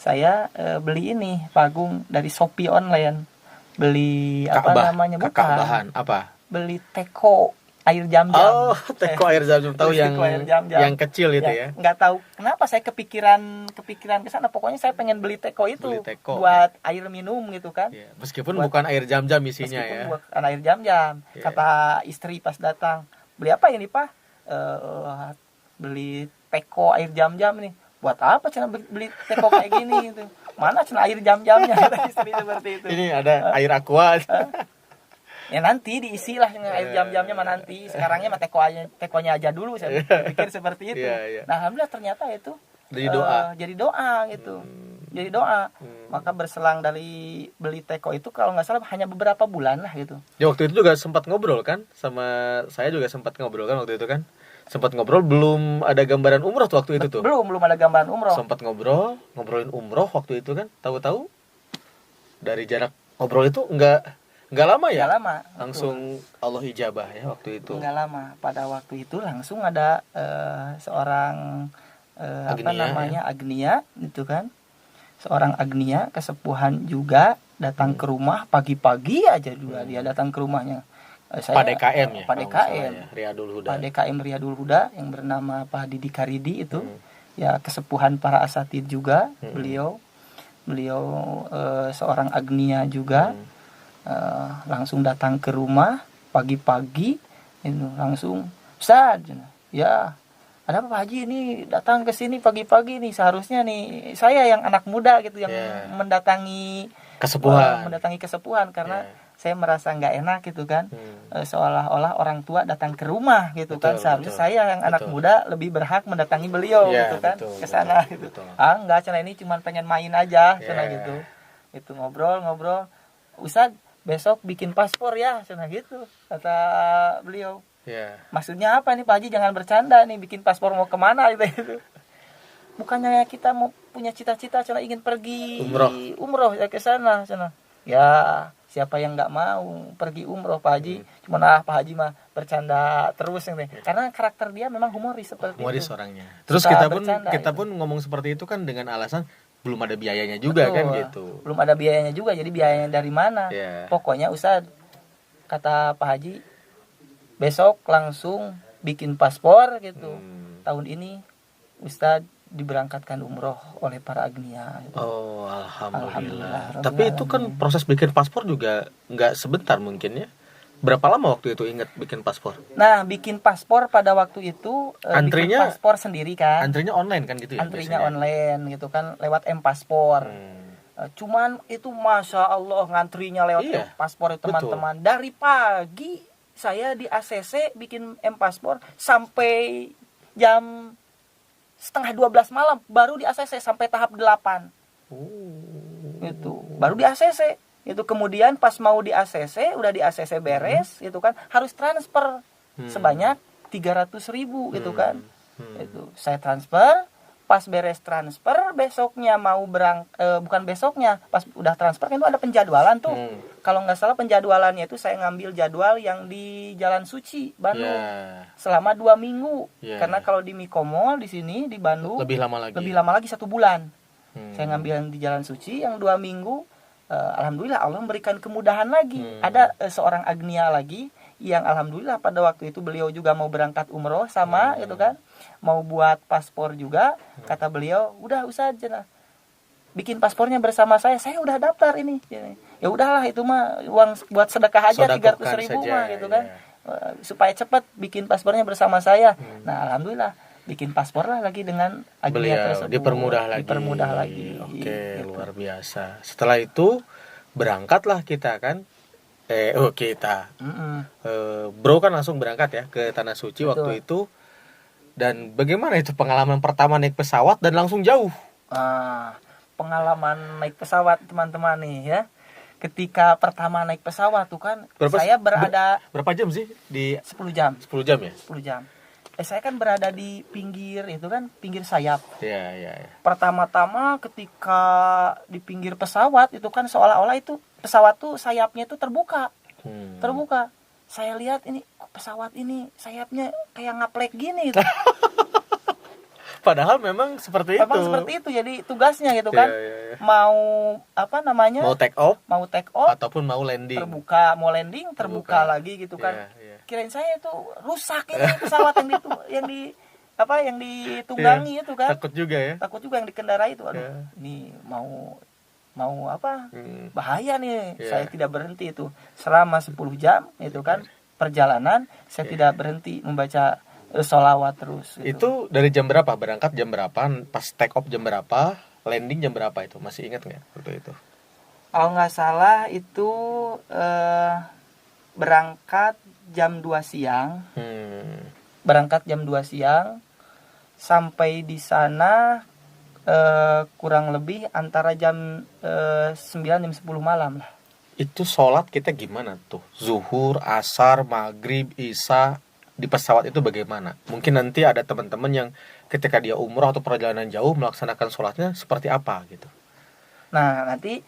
saya beli ini Pagung dari Shopee online. Beli Bahan apa? Beli teko air jam-jam. Oh, teko air jam-jam, tahu yang kecil itu ya. Enggak tahu kenapa saya kepikiran ke sana. Pokoknya saya pengen beli teko itu buat air minum gitu kan. Ya, meskipun bukan air jam-jam isinya ya. Bukan air jam-jam. Yeah. Kata istri pas datang, "Beli apa ini, Pak?" Beli teko air jam-jam nih. "Buat apa cina beli teko kayak gini gitu? Mana cina air jam-jamnya?" Kata istri seperti itu. Ini ada air aqua. Ya nanti diisi lah dengan air jam-jamnya mah nanti. Sekarangnya mah tekonya aja dulu, saya pikir seperti itu. Nah, alhamdulillah ternyata itu jadi doa gitu. Jadi doa. Maka berselang dari beli teko itu kalau nggak salah hanya beberapa bulan lah gitu. Ya waktu itu juga sempat ngobrol kan sama saya, juga sempat ngobrol kan waktu itu kan. Sempat ngobrol, belum ada gambaran umroh waktu itu tuh. Belum ada gambaran umroh. Sempat ngobrolin umroh waktu itu kan. Tahu-tahu dari jarak ngobrol itu enggak lama ya? Enggak lama. Langsung Allah ijabah ya waktu itu. Enggak lama. Pada waktu itu langsung ada seorang Agnia itu kan. Seorang Agnia kesepuhan juga datang ke rumah pagi-pagi aja juga dia datang ke rumahnya. Pak DKM ya? Pak DKM Riyadul Huda. Pak DKM Riyadul Huda yang bernama Pak Didi Karidi itu. Ya kesepuhan para asatid juga. Beliau seorang Agnia juga. Langsung datang ke rumah pagi-pagi itu langsung, "Ustaz, ya ada apa Pak Haji ini datang ke sini pagi-pagi nih, seharusnya nih saya yang anak muda gitu yang mendatangi kesepuhan karena saya merasa nggak enak gitu kan. Seolah-olah orang tua datang ke rumah gitu kan. Seharusnya saya yang anak muda lebih berhak mendatangi beliau gitu kan, ke sana gitu. Enggak, cenah ini cuma pengen main aja cenah gitu. Itu ngobrol, Ustadz besok bikin paspor ya cenah gitu kata beliau. Maksudnya apa nih Pak Haji, jangan bercanda nih, bikin paspor mau kemana gitu. Bukannya kita mau punya cita-cita cenah ingin pergi umroh ya ke sana cenah. Ya siapa yang nggak mau pergi umroh Pak Haji, cuman Pak Haji mah bercanda terus nih. Karena karakter dia memang humoris seperti humoris itu. Orangnya. Terus kita pun ngomong seperti itu kan dengan alasan belum ada biayanya juga. Betul, kan gitu. Belum ada biayanya juga, jadi biayanya dari mana? Pokoknya Ustadz kata Pak Haji besok langsung bikin paspor gitu. Tahun ini Ustadz diberangkatkan umroh oleh para agnia gitu. Oh, alhamdulillah. Tapi itu kan proses bikin paspor juga nggak sebentar mungkin ya. Berapa lama waktu itu ingat bikin paspor? Nah, bikin paspor pada waktu itu antrinya bikin paspor sendiri kan. Antrinya online kan gitu ya? Antrinya biasanya online gitu kan, lewat M-Paspor. Cuman itu Masya Allah ngantrinya lewat paspor teman-teman. Betul. Dari pagi saya di ACC bikin M-Paspor sampai jam setengah 12 malam baru di ACC sampai tahap 8. Itu baru di ACC. Itu kemudian pas mau di ACC, udah di ACC beres gitu kan, harus transfer sebanyak 300.000 gitu kan. Itu saya transfer, pas beres transfer besoknya mau bukan besoknya, pas udah transfer kan itu ada penjadwalan tuh. Kalau nggak salah penjadwalannya itu saya ngambil jadwal yang di Jalan Suci Bandung selama 2 minggu. Karena kalau di Mikomol di sini di Bandung lebih lama lagi 1 bulan. Saya ngambil yang di Jalan Suci yang 2 minggu. Alhamdulillah Allah memberikan kemudahan lagi. Ada seorang agnia lagi yang alhamdulillah pada waktu itu beliau juga mau berangkat umroh sama gitu kan, mau buat paspor juga. Kata beliau, udah Ustaz bikin paspornya bersama saya udah daftar ini. Ya udahlah itu mah uang buat sedekah aja 300.000 mah gitu kan, supaya cepat bikin paspornya bersama saya. Nah alhamdulillah bikin paspor lah lagi dengan agnia tersebut. Dipermudah lagi. Oke, gitu. Luar biasa. Setelah itu berangkatlah kita kan. Bro kan langsung berangkat ya ke Tanah Suci. Betul. Waktu itu. Dan bagaimana itu pengalaman pertama naik pesawat dan langsung jauh? Pengalaman naik pesawat teman-teman nih ya. Ketika pertama naik pesawat tuh kan saya berada berapa jam sih di 10 jam. 10 jam ya? 10 jam. Saya kan berada di pinggir itu kan, pinggir sayap. Iya. Pertama-tama ketika di pinggir pesawat itu kan seolah-olah itu pesawat tuh sayapnya itu terbuka. Terbuka. Saya lihat ini pesawat ini sayapnya kayak ngaplek gini gitu. Padahal memang seperti itu. Jadi tugasnya gitu kan. Mau Mau take off ataupun mau landing. Mau landing terbuka lagi gitu kan. Kirain saya itu rusak ini pesawat yang ditunggangi itu kan. Takut juga yang dikendarai itu. Ini mau bahaya nih. Saya tidak berhenti itu selama 10 jam itu kan perjalanan. Saya tidak berhenti membaca sholawat terus gitu. Itu dari jam berapa? Berangkat jam berapa? Pas take off jam berapa? Landing jam berapa itu? Masih ingat nggak waktu itu? Kalau nggak salah itu berangkat jam 2 siang. Berangkat jam 2 siang. Sampai di sana kurang lebih antara jam 9 jam 10 malam lah. Itu sholat kita gimana tuh? Zuhur, asar, maghrib, isya di pesawat itu bagaimana? Mungkin nanti ada teman-teman yang ketika dia umroh atau perjalanan jauh melaksanakan sholatnya seperti apa gitu. Nah nanti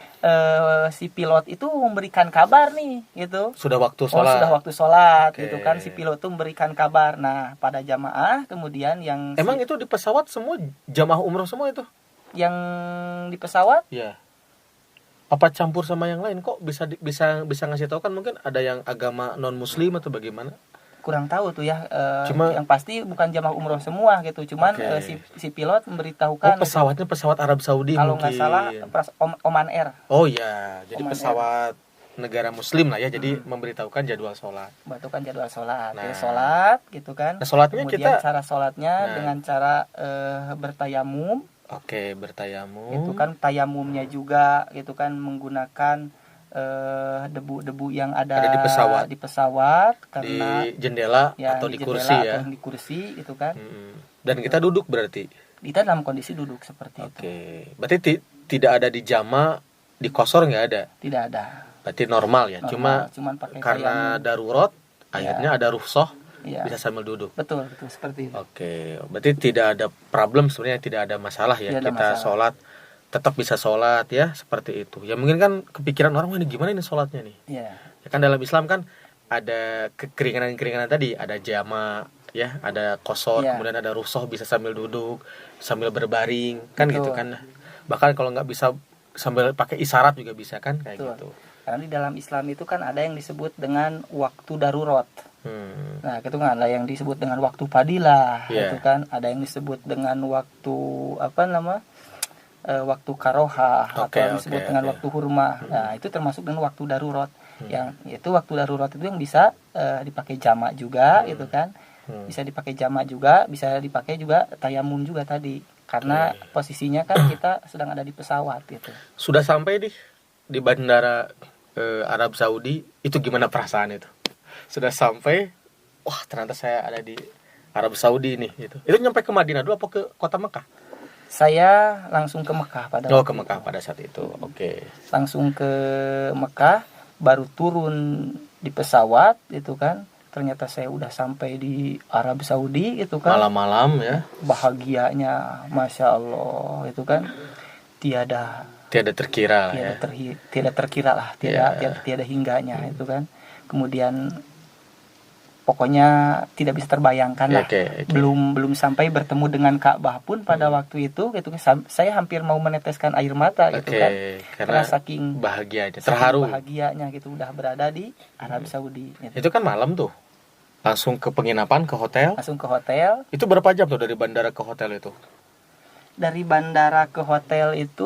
si pilot itu memberikan kabar nih gitu. Sudah waktu sholat. Sudah waktu sholat gitu kan, si pilot itu memberikan kabar. Nah pada jamaah kemudian yang emang itu di pesawat semua jamaah umroh semua itu? Yang di pesawat? Iya. Apa campur sama yang lain? Kok bisa ngasih tahu kan, mungkin ada yang agama non muslim atau bagaimana? Kurang tahu tuh ya. Cuma yang pasti bukan jamaah umroh semua gitu. Cuman si pilot memberitahukan. Pesawatnya pesawat Arab Saudi kalau nggak salah Oman Air. Oh iya, jadi Oman pesawat Air. Negara muslim lah ya. Jadi memberitahukan jadwal sholat. Nah, sholat gitu kan. Nah, sholatnya kemudian cara sholatnya dengan cara bertayamum. Oke, bertayamum. Itu kan tayamumnya juga gitu kan menggunakan debu-debu yang Ada di pesawat. karena Di jendela ya, atau di di jendela kursi ya. atau di kursi itu kan. Dan kita duduk berarti. Kita dalam kondisi duduk seperti itu. Oke. Berarti tidak ada di jama, di kosor nggak ada. Tidak ada. Berarti normal ya. Cuman pakai Karena tayamum. darurat akhirnya ada rukhsah Ya. bisa sambil duduk. Betul seperti itu. Oke, berarti tidak ada problem sebenarnya, tidak ada masalah ya. Tidak ada Kita masalah. sholat tetap bisa sholat ya, seperti itu. Ya mungkin kan kepikiran orang, ini gimana ini sholatnya nih? Iya. Ya kan dalam Islam kan ada kekeringanan tadi, ada jama ya, ada kosor, Iya. kemudian ada rukhsah bisa sambil duduk, sambil berbaring, kan Betul. gitu kan. Bahkan kalau nggak bisa sambil pakai isyarat juga bisa kan, kayak Betul. gitu. Karena di dalam Islam itu kan ada yang disebut dengan waktu darurat. Nah, itu kan ada yang disebut dengan waktu fadilah, Iya. itu kan ada yang disebut dengan waktu waktu karohah, atau yang disebut dengan waktu hurma. Nah, itu termasuk dengan waktu darurat. Yang itu waktu darurat itu yang bisa dipakai jamak juga, itu kan. Bisa dipakai jamak juga, bisa dipakai juga tayamum juga tadi. Karena posisinya kan kita sedang ada di pesawat gitu. Sudah sampai di bandara Arab Saudi, itu gimana perasaan itu? Sudah sampai, wah ternyata saya ada di Arab Saudi nih gitu. Itu nyampe ke Madinah dulu apa ke kota Mekah? Saya langsung ke Mekah pada Oh, waktu ke Mekah itu. pada saat itu. Oke. Langsung ke Mekah, baru turun di pesawat itu kan. Ternyata saya udah sampai di Arab Saudi itu kan. Malam-malam ya. Bahagianya Masya Allah itu kan. Tiada Terkira ya. tiada terkira lah, tiada hingganya itu kan. Kemudian pokoknya tidak bisa terbayangkan lah. Oke. Belum sampai bertemu dengan Ka'bah pun pada waktu itu gitu. Saya hampir mau meneteskan air mata gitu kan. Karena saking bahagianya, saking terharu. bahagianya gitu udah berada di Arab Saudi gitu. Itu kan malam tuh. Langsung ke penginapan, ke hotel. Langsung ke hotel. Itu berapa jam tuh dari bandara ke hotel itu? Dari bandara ke hotel itu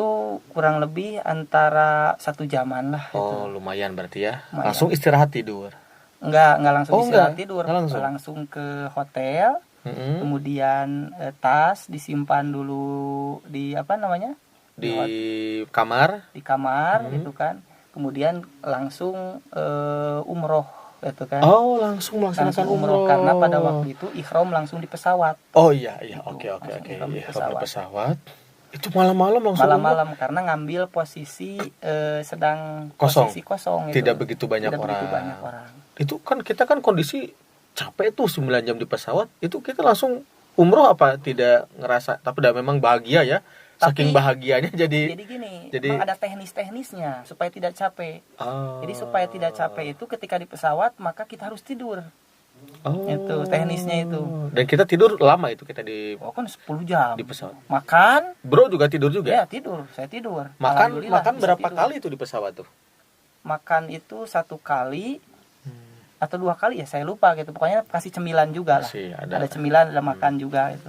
kurang lebih antara 1 jaman lah gitu. Oh, lumayan berarti ya. Lumayan. Langsung istirahat tidur. Enggak langsung Oh, istirahat enggak? tidur. Langsung? Langsung ke hotel. Kemudian tas disimpan dulu di Di kamar. di kamar gitu kan. Kemudian langsung umroh gitu kan. Oh, langsung melaksanakan Langsung umroh karena pada waktu itu ihram langsung di pesawat. Oh iya, oke. Langsung ihram di Ihram di pesawat. Itu malam-malam langsung umroh? Malam-malam karena ngambil posisi sedang Kosong. posisi kosong gitu. Tidak begitu banyak orang. Itu kan kita kan kondisi capek tuh 9 jam di pesawat. Itu kita langsung umroh apa tidak ngerasa? Tapi udah memang bahagia ya. Saking Tapi, bahagianya jadi gini, jadi- memang ada teknis-teknisnya supaya tidak capek. Oh. Jadi supaya tidak capek itu ketika di pesawat maka kita harus tidur. Oh. Itu teknisnya itu. Dan kita tidur lama itu kita di Oh kan 10 jam. di pesawat. Makan, Bro juga tidur juga? ya tidur, saya tidur. Makan Alhamdulillah bisa berapa tidur. kali itu di pesawat tuh? Makan itu 1 kali atau 2 kali ya saya lupa gitu. Pokoknya kasih cemilan juga lah. Masih Ada cemilan, ada makan juga itu.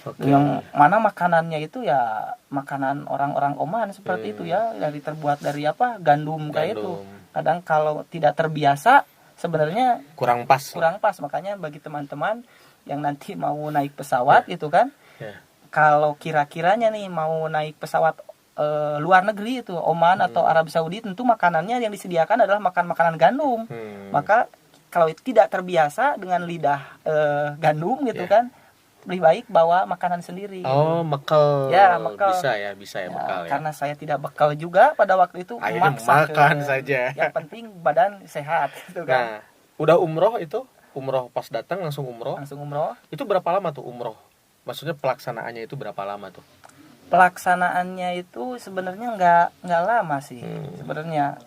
Oke. Yang mana makanannya itu ya makanan orang-orang Oman seperti itu ya, terbuat dari gandum kayak itu. Gandum. Kadang kalau tidak terbiasa sebenarnya Kurang pas. kurang pas, makanya bagi teman-teman yang nanti mau naik pesawat gitu kan, Ya. kalau kira-kiranya nih mau naik pesawat luar negeri itu Oman atau Arab Saudi, tentu makanannya yang disediakan adalah makanan gandum. Maka kalau tidak terbiasa dengan lidah gandum gitu kan, lebih baik bawa makanan sendiri. Oh, bekal. Ya, bekal. Bisa ya Ya, bekal ya. karena saya tidak bekal juga pada waktu itu, Akhirnya memaksa makan saja. Yang penting badan sehat gitu kan. Nah, udah umroh itu? Umroh pas datang langsung umroh? Langsung umroh. Itu berapa lama tuh umroh? Maksudnya pelaksanaannya itu berapa lama tuh? Pelaksanaannya itu sebenarnya nggak lama sih. Sebenarnya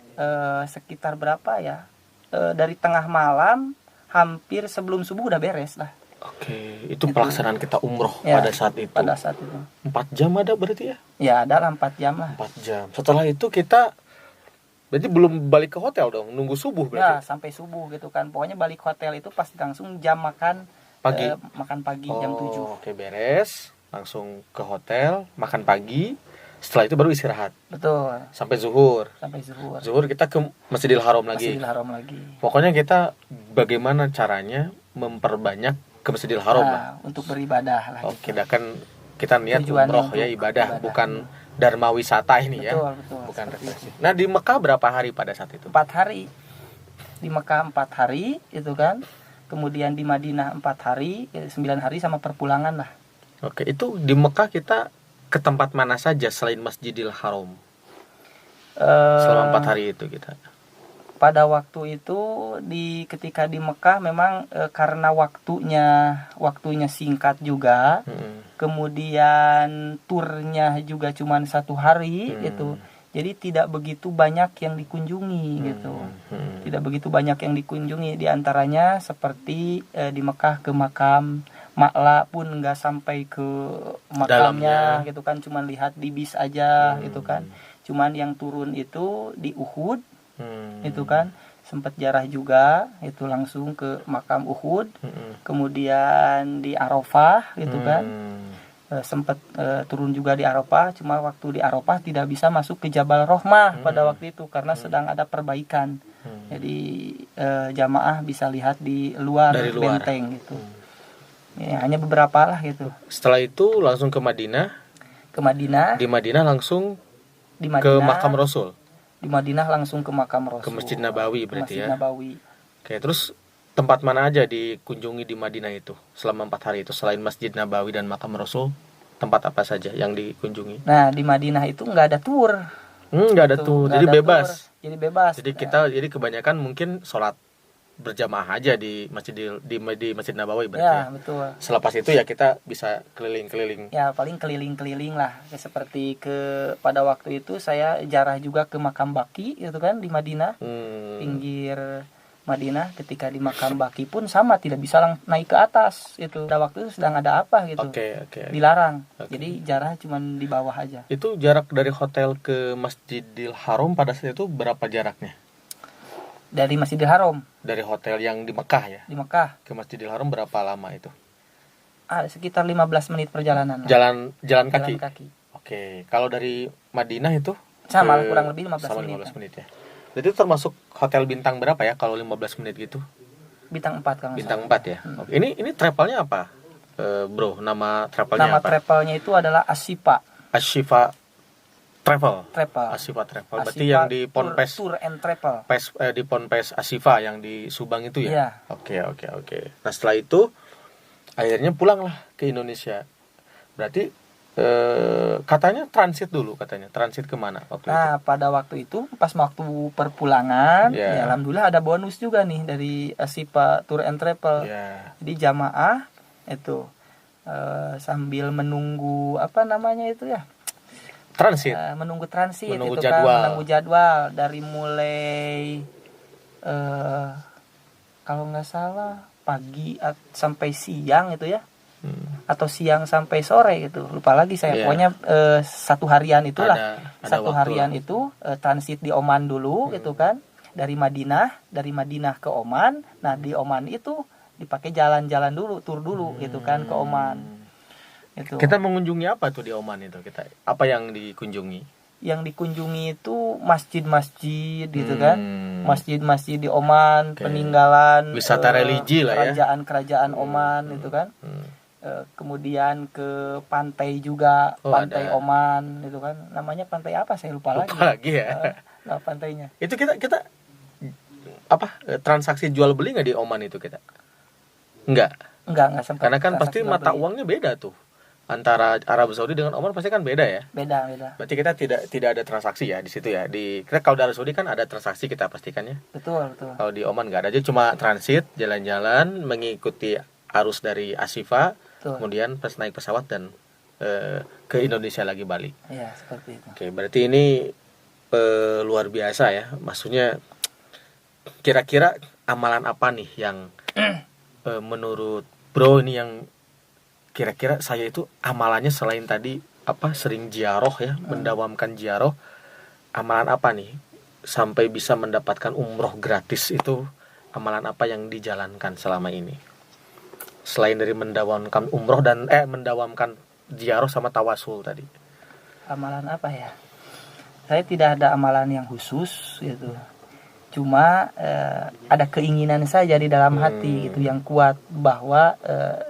sekitar berapa ya? Dari tengah malam hampir sebelum subuh udah beres lah. Oke, itu pelaksanaan kita umroh Ya, pada saat itu. Pada saat itu. 4 jam ada berarti ya? Ya, ada lah 4 jam lah. 4 jam. Setelah itu kita berarti belum balik ke hotel dong, nunggu subuh Ya, berarti. sampai subuh gitu kan. Pokoknya balik hotel itu pasti langsung jam makan Pagi. Makan pagi jam 7. Oke, beres. Langsung ke hotel, makan pagi. Setelah itu baru istirahat Betul. sampai zuhur. Sampai zuhur. Zuhur kita ke Masjidil Haram lagi. Masjidil Haram lagi. Pokoknya kita bagaimana caranya memperbanyak ke Masjidil Haram lah. Untuk beribadah lah. Oke, dah kan kita niat Tujuannya umroh untuk ya, ibadah, ibadah. bukan Dharma wisata ini ya. Betul. Bukan Seperti rekreasi. Nah, di Mekah berapa hari pada saat itu? 4 hari. Di Mekah 4 hari itu kan. Kemudian di Madinah 4 hari, 9 hari sama perpulangan lah. Oke, itu di Mekah kita ke tempat mana saja selain Masjidil Haram? Selama 4 hari itu kita. Pada waktu itu ketika di Mekah memang karena waktunya singkat juga. Kemudian turnya juga cuma 1 hari gitu. Jadi tidak begitu banyak yang dikunjungi gitu. Tidak begitu banyak yang dikunjungi. Di antaranya seperti di Mekah ke makam Ma'la pun nggak sampai ke makamnya gitu kan. Cuman lihat di bis aja gitu kan. Cuman yang turun itu di Uhud itu kan. Sempat ziarah juga itu langsung ke makam Uhud. Kemudian di Arafah gitu kan. Sempat turun juga di Arafah, cuma waktu di Arafah tidak bisa masuk ke Jabal Rohmah pada waktu itu karena sedang ada perbaikan. Jadi jamaah bisa lihat di luar benteng gitu. Ya, hanya beberapa lah gitu. Setelah itu langsung ke Madinah. Di Madinah langsung ke makam Rasul. Di Madinah langsung ke makam Rasul. Ke Masjid Nabawi berarti Masjid Nabawi. Oke, terus tempat mana aja dikunjungi di Madinah itu selama 4 hari itu selain Masjid Nabawi dan makam Rasul? Tempat apa saja yang dikunjungi? Nah, di Madinah itu nggak ada tur. Nggak ada tur, jadi bebas. Jadi bebas. Jadi kebanyakan mungkin sholat berjamaah aja di Masjid Nabawi berarti. Ya, betul. Selepas itu ya kita bisa keliling-keliling. Ya, paling keliling-keliling lah. Seperti pada waktu itu saya ziarah juga ke makam Baqi gitu kan di Madinah. Pinggir Madinah. Ketika di makam Baqi pun sama, tidak bisa naik ke atas itu. Pada waktu itu sedang ada apa gitu. Dilarang. Jadi jarak cuma di bawah aja. Itu jarak dari hotel ke Masjidil Haram pada saat itu berapa jaraknya? Dari Masjidil Haram. Dari hotel yang di Mekah ya? Di Mekah. Ke Masjidil Haram berapa lama itu? Sekitar 15 menit perjalanan. Jalan kaki? Jalan kaki. Oke. Kalau dari Madinah itu? Sama, kurang lebih 15 sama menit. 15 menit ya. Jadi itu termasuk hotel bintang berapa ya kalau 15 menit gitu? Bintang 4 kalau Bintang 4 ya. Oke. Ini travelnya apa? Bro, nama travelnya apa? Nama travelnya itu adalah Ashifa Travel. Ashifa Travel. Berarti Ashifa yang di Ponpes Tour and Travel. Di Ponpes Ashifa yang di Subang itu ya? Iya. Oke. Nah, setelah itu akhirnya pulanglah ke Indonesia. Berarti katanya transit kemana waktu itu? Nah, pada waktu itu pas waktu perpulangan, ya alhamdulillah ada bonus juga nih dari Ashifa Tour and Travel. Jadi jamaah itu sambil menunggu transit. Menunggu transit menunggu itu jadwal. Kan, menunggu jadwal dari mulai kalau nggak salah pagi sampai siang itu ya. Atau siang sampai sore gitu, lupa lagi saya. Pokoknya 1 harian itulah. Ada 1 harian itu transit di Oman dulu gitu kan, dari Madinah ke Oman. Nah, di Oman itu dipakai jalan-jalan dulu, tur dulu gitu kan ke Oman. Itu. Kita mengunjungi apa tuh di Oman itu? Apa yang dikunjungi? Yang dikunjungi itu masjid-masjid gitu kan. Masjid-masjid di Oman, peninggalan wisata religi lah ya. Kerajaan Oman itu kan. Kemudian ke pantai juga, pantai ada. Oman itu kan, namanya pantai apa saya lupa lagi ya. Pantainya itu kita transaksi jual beli nggak di Oman itu kita? Enggak sempat. Karena kan pasti mata uangnya beda tuh antara Arab Saudi dengan Oman, pasti kan beda ya. Beda. Berarti kita tidak ada transaksi ya di situ ya. Kita kalau di Arab Saudi kan ada transaksi, kita pastikan ya. Betul. Kalau di Oman nggak ada, aja cuma transit, jalan-jalan, mengikuti arus dari Ashifa. Kemudian pas naik pesawat dan ke Indonesia lagi balik. Iya, seperti itu. Oke, berarti ini luar biasa ya. Maksudnya kira-kira amalan apa nih yang menurut Bro ini yang kira-kira saya itu amalannya selain tadi sering ziarah ya, mendawamkan ziarah, amalan apa nih sampai bisa mendapatkan umroh gratis itu? Amalan apa yang dijalankan selama ini? Selain dari mendawamkan umroh dan mendawamkan ziarah sama tawasul tadi. Amalan apa ya? Saya tidak ada amalan yang khusus gitu. Cuma ada keinginan saja di dalam hati gitu yang kuat bahwa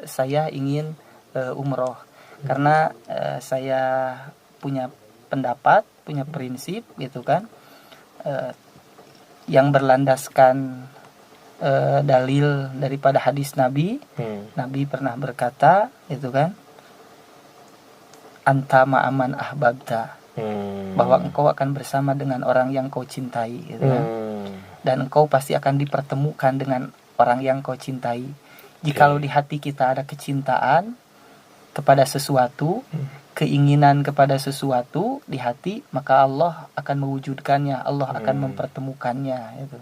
saya ingin umroh. Karena saya punya pendapat, punya prinsip gitu kan, yang berlandaskan dalil daripada hadis Nabi. Nabi pernah berkata gitu kan, anta ma'aman ahbabta, bahwa engkau akan bersama dengan orang yang kau cintai gitu kan. Dan engkau pasti akan dipertemukan dengan orang yang kau cintai. Jikalau di hati kita ada kecintaan kepada sesuatu, keinginan kepada sesuatu di hati, maka Allah akan mewujudkannya, Allah akan mempertemukannya gitu.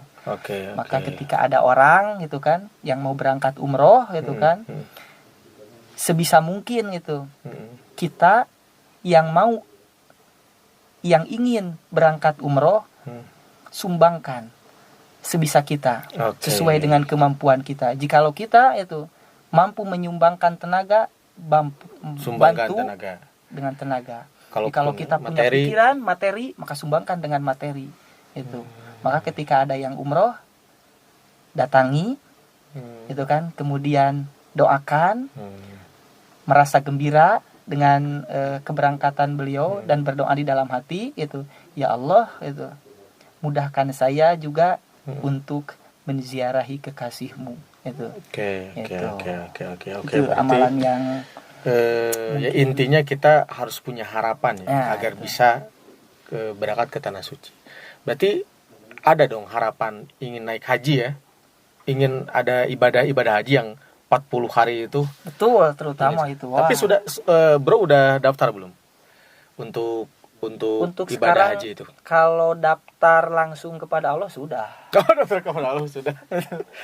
Maka ketika ada orang gitu kan yang mau berangkat umroh gitu kan, sebisa mungkin gitu kita yang ingin berangkat umroh, sumbangkan sebisa kita, sesuai dengan kemampuan kita. Jikalau kita itu mampu menyumbangkan tenaga, bantu tenaga dengan tenaga. Kalau kita punya pikiran, materi, maka sumbangkan dengan materi itu. Maka ketika ada yang umroh, datangi itu kan, kemudian doakan, merasa gembira dengan keberangkatan beliau, dan berdoa di dalam hati itu, ya Allah itu, mudahkan saya juga untuk menziarahi kekasihmu itu. Oke. Itu amalan yang ya intinya kita harus punya harapan ya, agar bisa berangkat ke tanah suci. Berarti ada dong harapan ingin naik haji ya, ingin ada ibadah haji yang 40 hari itu. Betul, terutama itu. Tapi sudah bro udah daftar belum untuk ibadah haji itu? Kalau daftar langsung kepada Allah sudah. Kalau daftar kepada Allah sudah.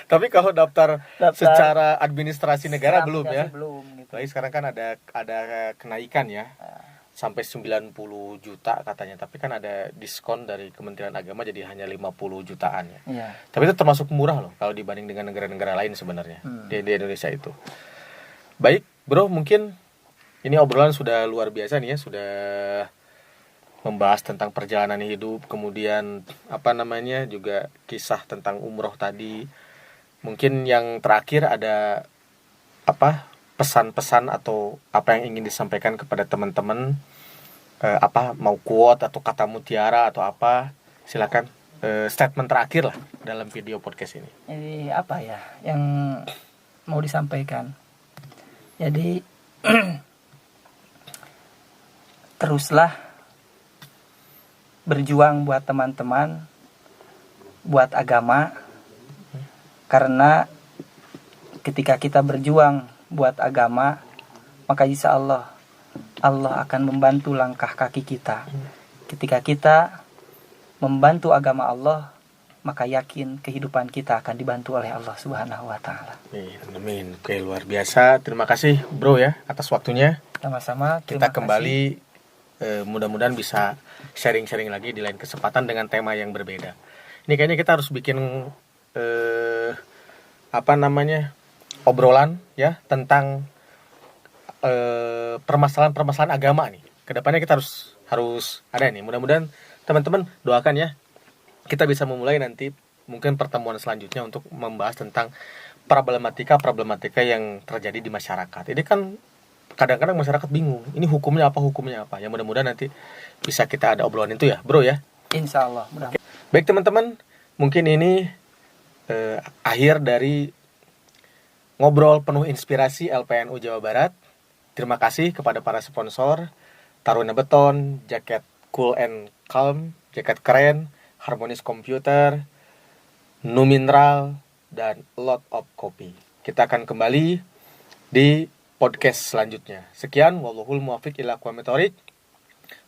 Tapi kalau daftar secara administrasi negara belum ya? Belum gitu. Baik, sekarang kan ada kenaikan ya. Sampai 90 juta katanya, tapi kan ada diskon dari Kementerian Agama jadi hanya 50 jutaan ya. Iya. Tapi itu termasuk murah loh kalau dibanding dengan negara-negara lain sebenarnya di Indonesia itu. Baik, bro, mungkin ini obrolan sudah luar biasa nih ya, sudah membahas tentang perjalanan hidup, kemudian juga kisah tentang umroh tadi. Mungkin yang terakhir ada pesan-pesan atau apa yang ingin disampaikan kepada teman-teman, mau quote atau kata mutiara atau apa, silakan statement terakhir lah dalam video podcast ini. Jadi apa ya yang mau disampaikan? Jadi teruslah berjuang buat teman-teman, buat agama, karena ketika kita berjuang buat agama, maka insya Allah akan membantu langkah kaki kita. Ketika kita membantu agama Allah, maka yakin kehidupan kita akan dibantu oleh Allah Subhanahu wa Ta'ala. Amin. Oke, luar biasa. Terima kasih bro ya atas waktunya. Sama-sama. Kita kembali mudah-mudahan bisa sharing-sharing lagi di lain kesempatan dengan tema yang berbeda. Ini kayaknya kita harus bikin obrolan ya tentang permasalahan agama nih. Kedepannya kita harus ada nih. Mudah-mudahan teman-teman doakan ya, kita bisa memulai nanti mungkin pertemuan selanjutnya untuk membahas tentang problematika yang terjadi di masyarakat. Ini kan kadang-kadang masyarakat bingung, ini hukumnya apa. Ya mudah-mudahan nanti bisa kita ada obrolan itu ya bro ya. Insya Allah. Baik teman-teman, mungkin ini akhir dari ngobrol penuh inspirasi LPNU Jawa Barat. Terima kasih kepada para sponsor, Taruna Beton, jaket Cool and Calm, jaket keren, Harmonis Komputer, Nu Mineral, dan Lot of Coffee. Kita akan kembali di podcast selanjutnya. Sekian, wallahul muwaffiq ila aqwamit thoriq.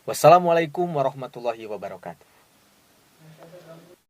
Wassalamualaikum warahmatullahi wabarakatuh.